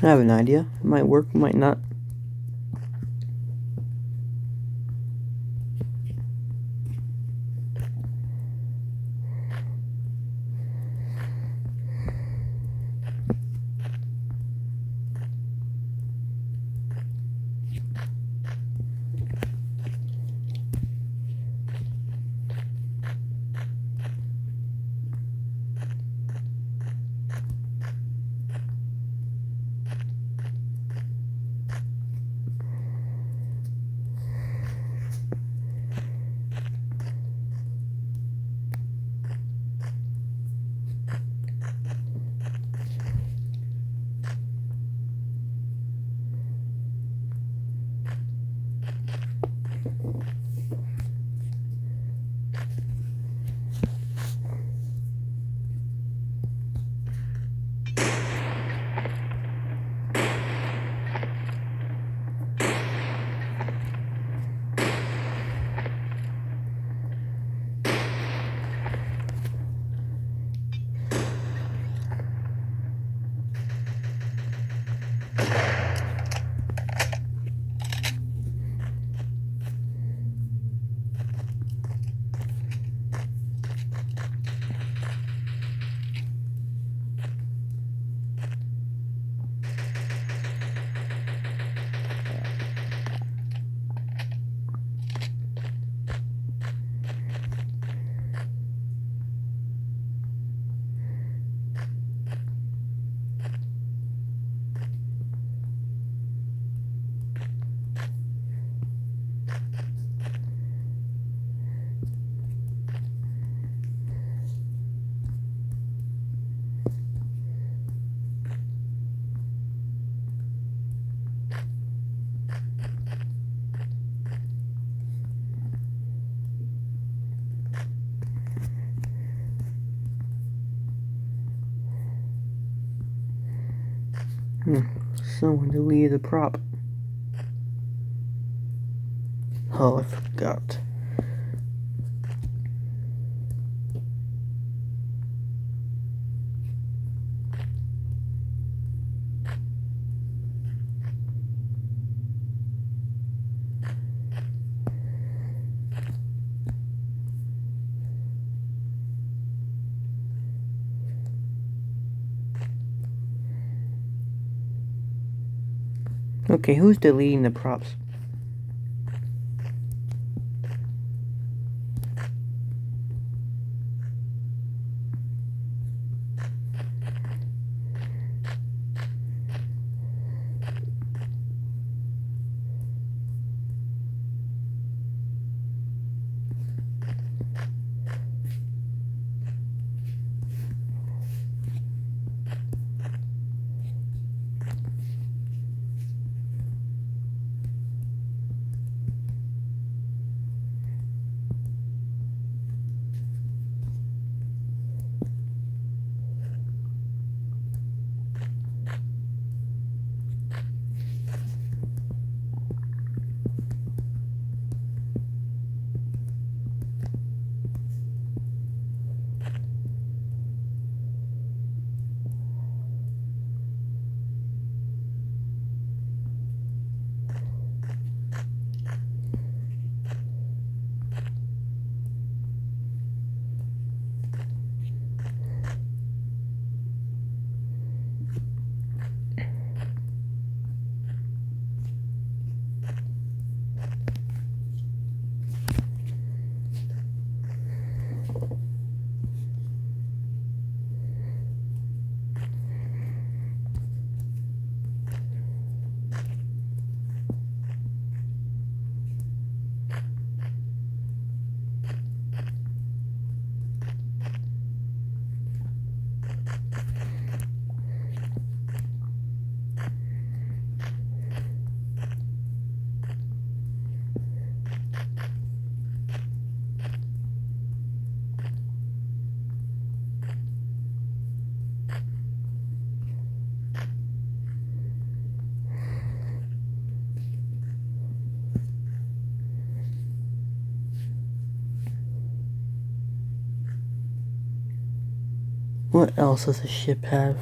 I have an idea. It might work, might not. Someone deleted the prop. Oh, I forgot. Okay, who's deleting the props? What else does the ship have?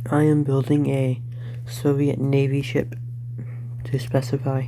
I am building a Soviet Navy ship to specify.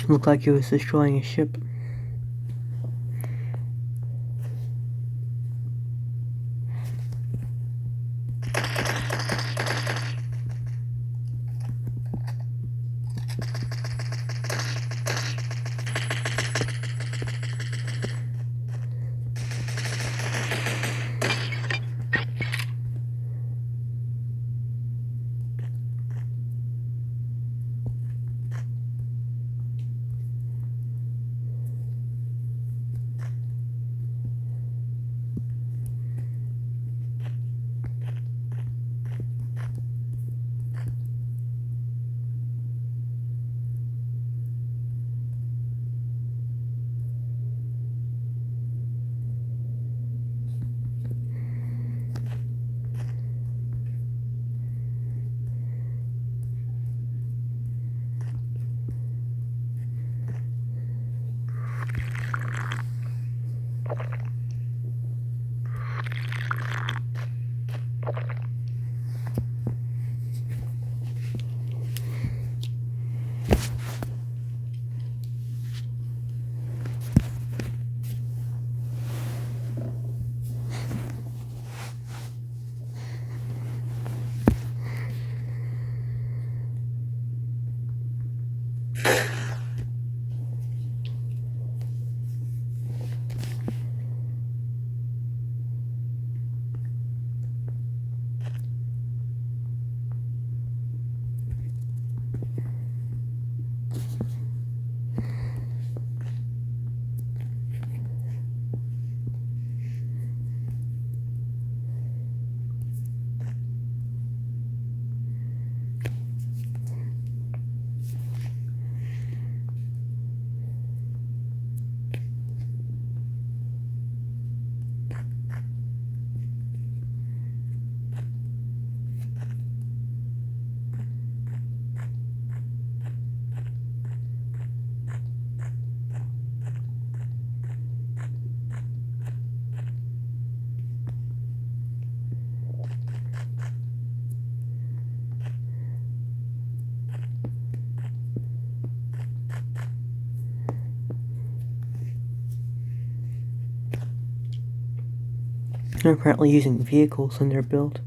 Looked like it was destroying a ship. They're apparently using vehicles in their build.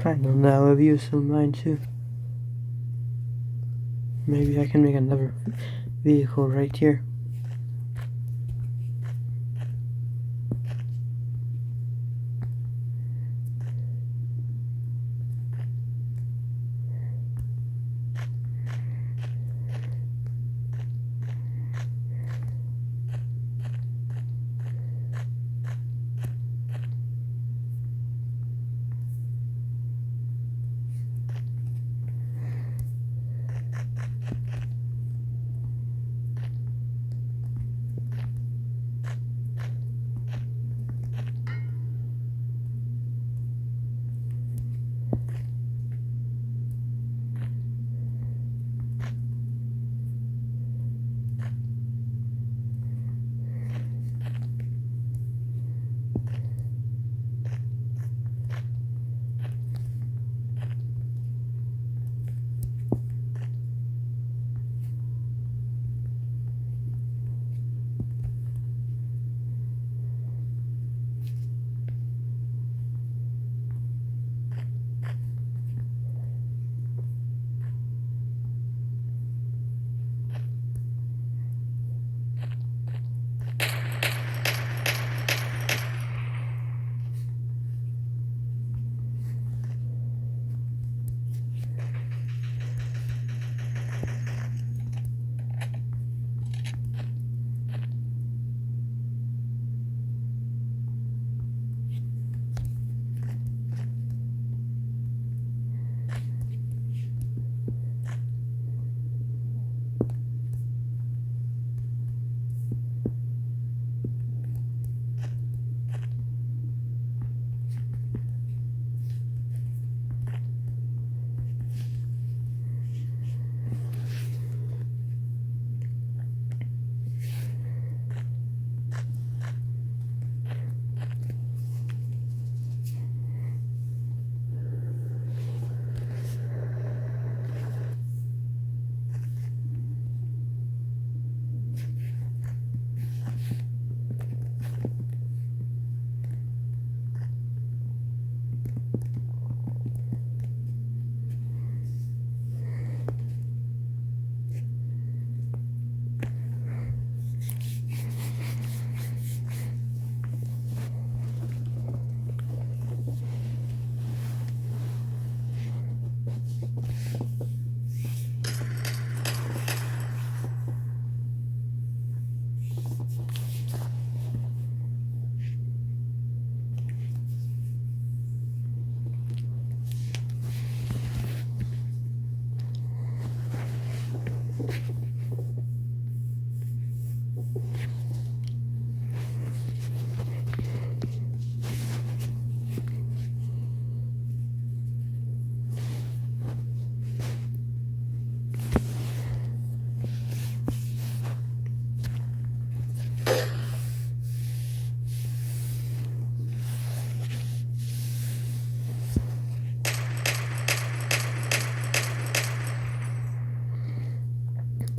I don't know, I've used some of mine too. Maybe I can make another vehicle right here.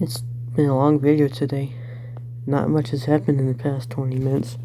It's been a long video today. Not much has happened in the past 20 minutes.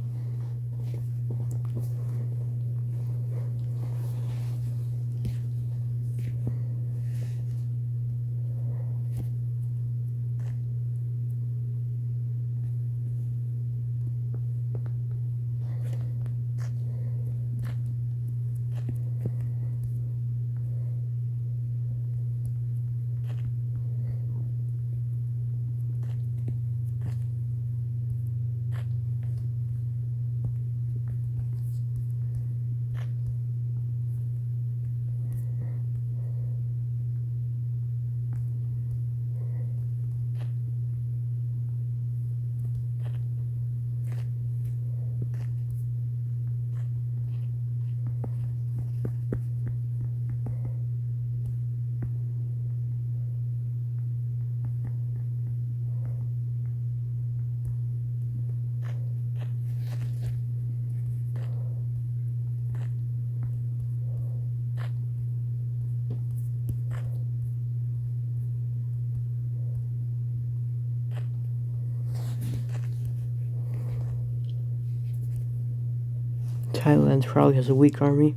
Thailand probably has a weak army.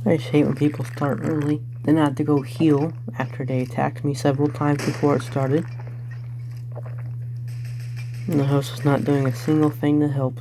I just hate when people start early. Then I have to go heal after they attacked me several times before it started. And the host was not doing a single thing to help.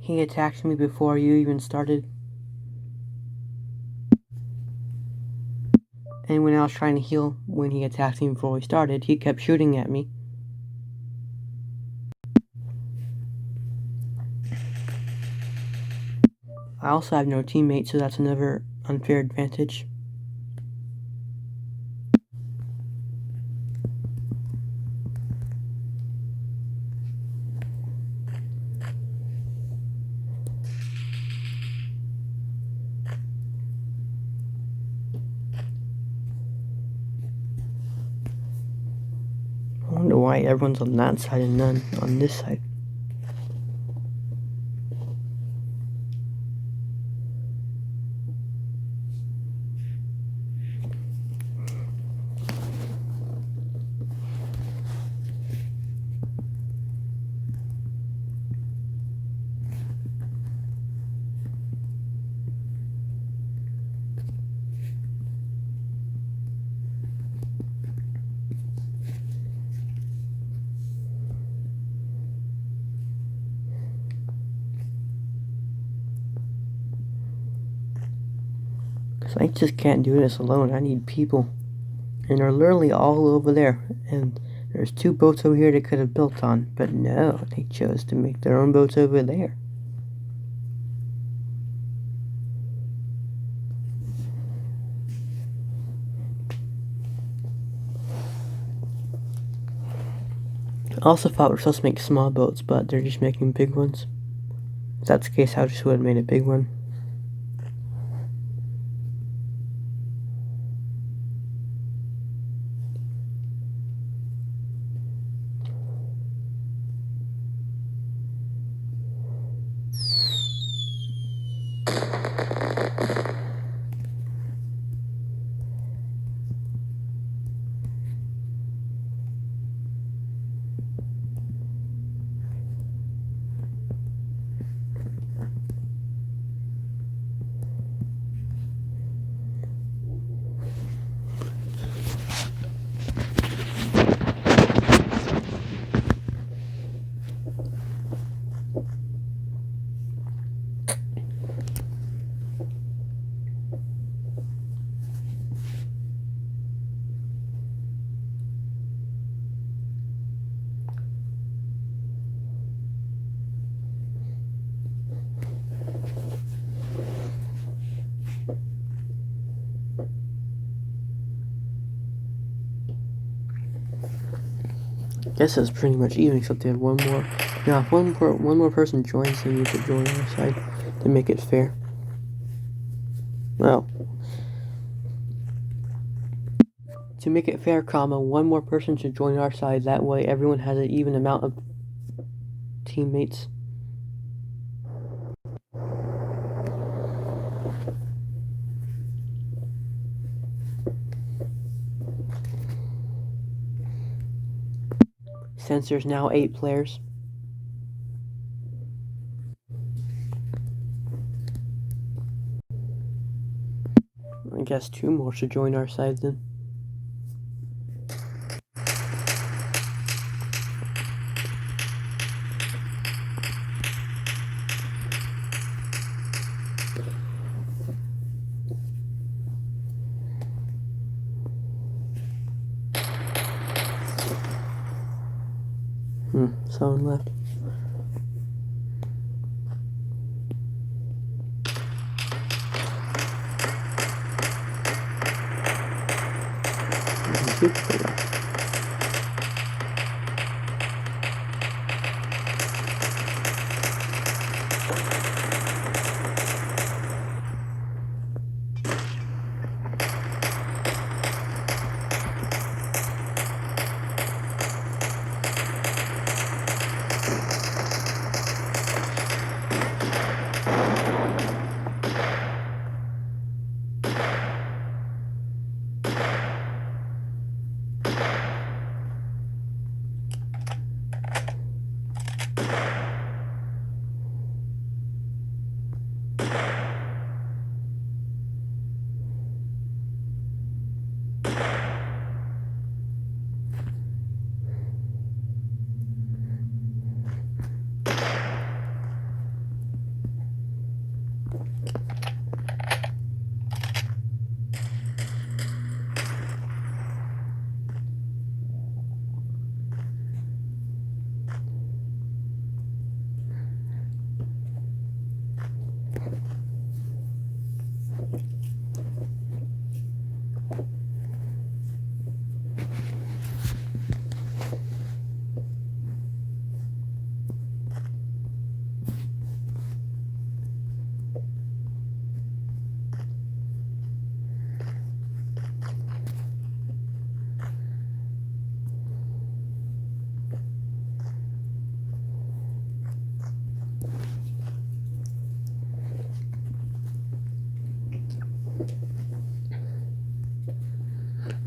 He attacked me before you even started. And when I was trying to heal, when he attacked me before we started, he kept shooting at me. I also have no teammates, so that's another unfair advantage. I wonder why everyone's on that side and none on this side. Because I just can't do this alone. I need people. And they're literally all over there. And there's 2 boats over here they could have built on. But no, they chose to make their own boats over there. I also thought we're supposed to make small boats, but they're just making big ones. If that's the case, I just would have made a big one. I guess that's pretty much even, except they have one more. Now, if one more person joins, they need to join our side to make it fair. Well, to make it fair, one more person should join our side. That way, everyone has an even amount of teammates. Since there's now 8 players. I guess 2 more should join our side then. Someone left.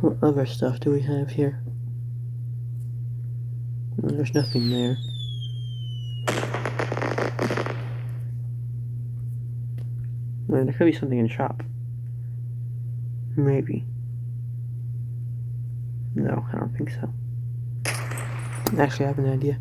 What other stuff do we have here? There's nothing there. Well, there could be something in the shop. Maybe. No, I don't think so. Actually, I have an idea.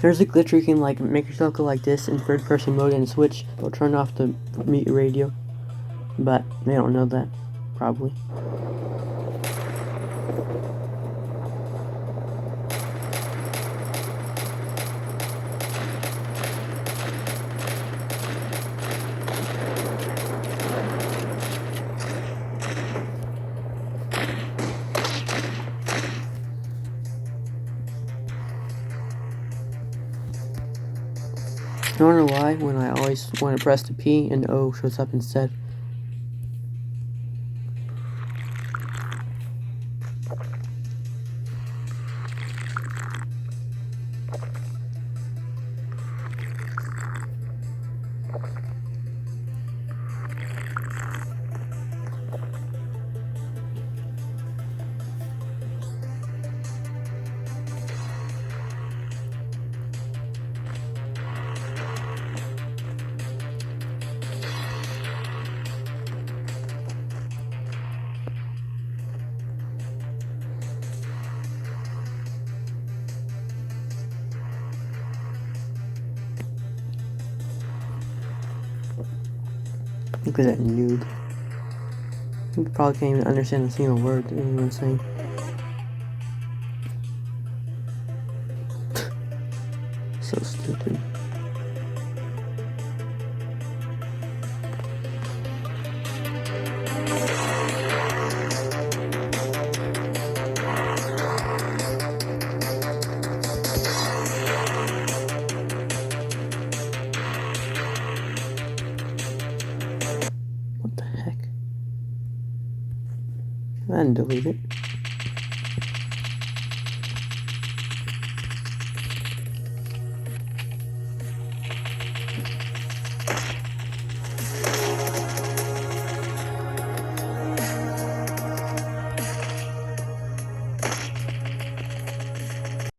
There's a glitch where you can like make yourself go like this in third person mode and switch or turn off the mute radio. But they don't know that, probably. I don't know why when I always want to press the P and O shows up instead. Look at that noob. He probably can't even understand a single word that anyone's saying. So stupid. What the heck? I didn't delete it.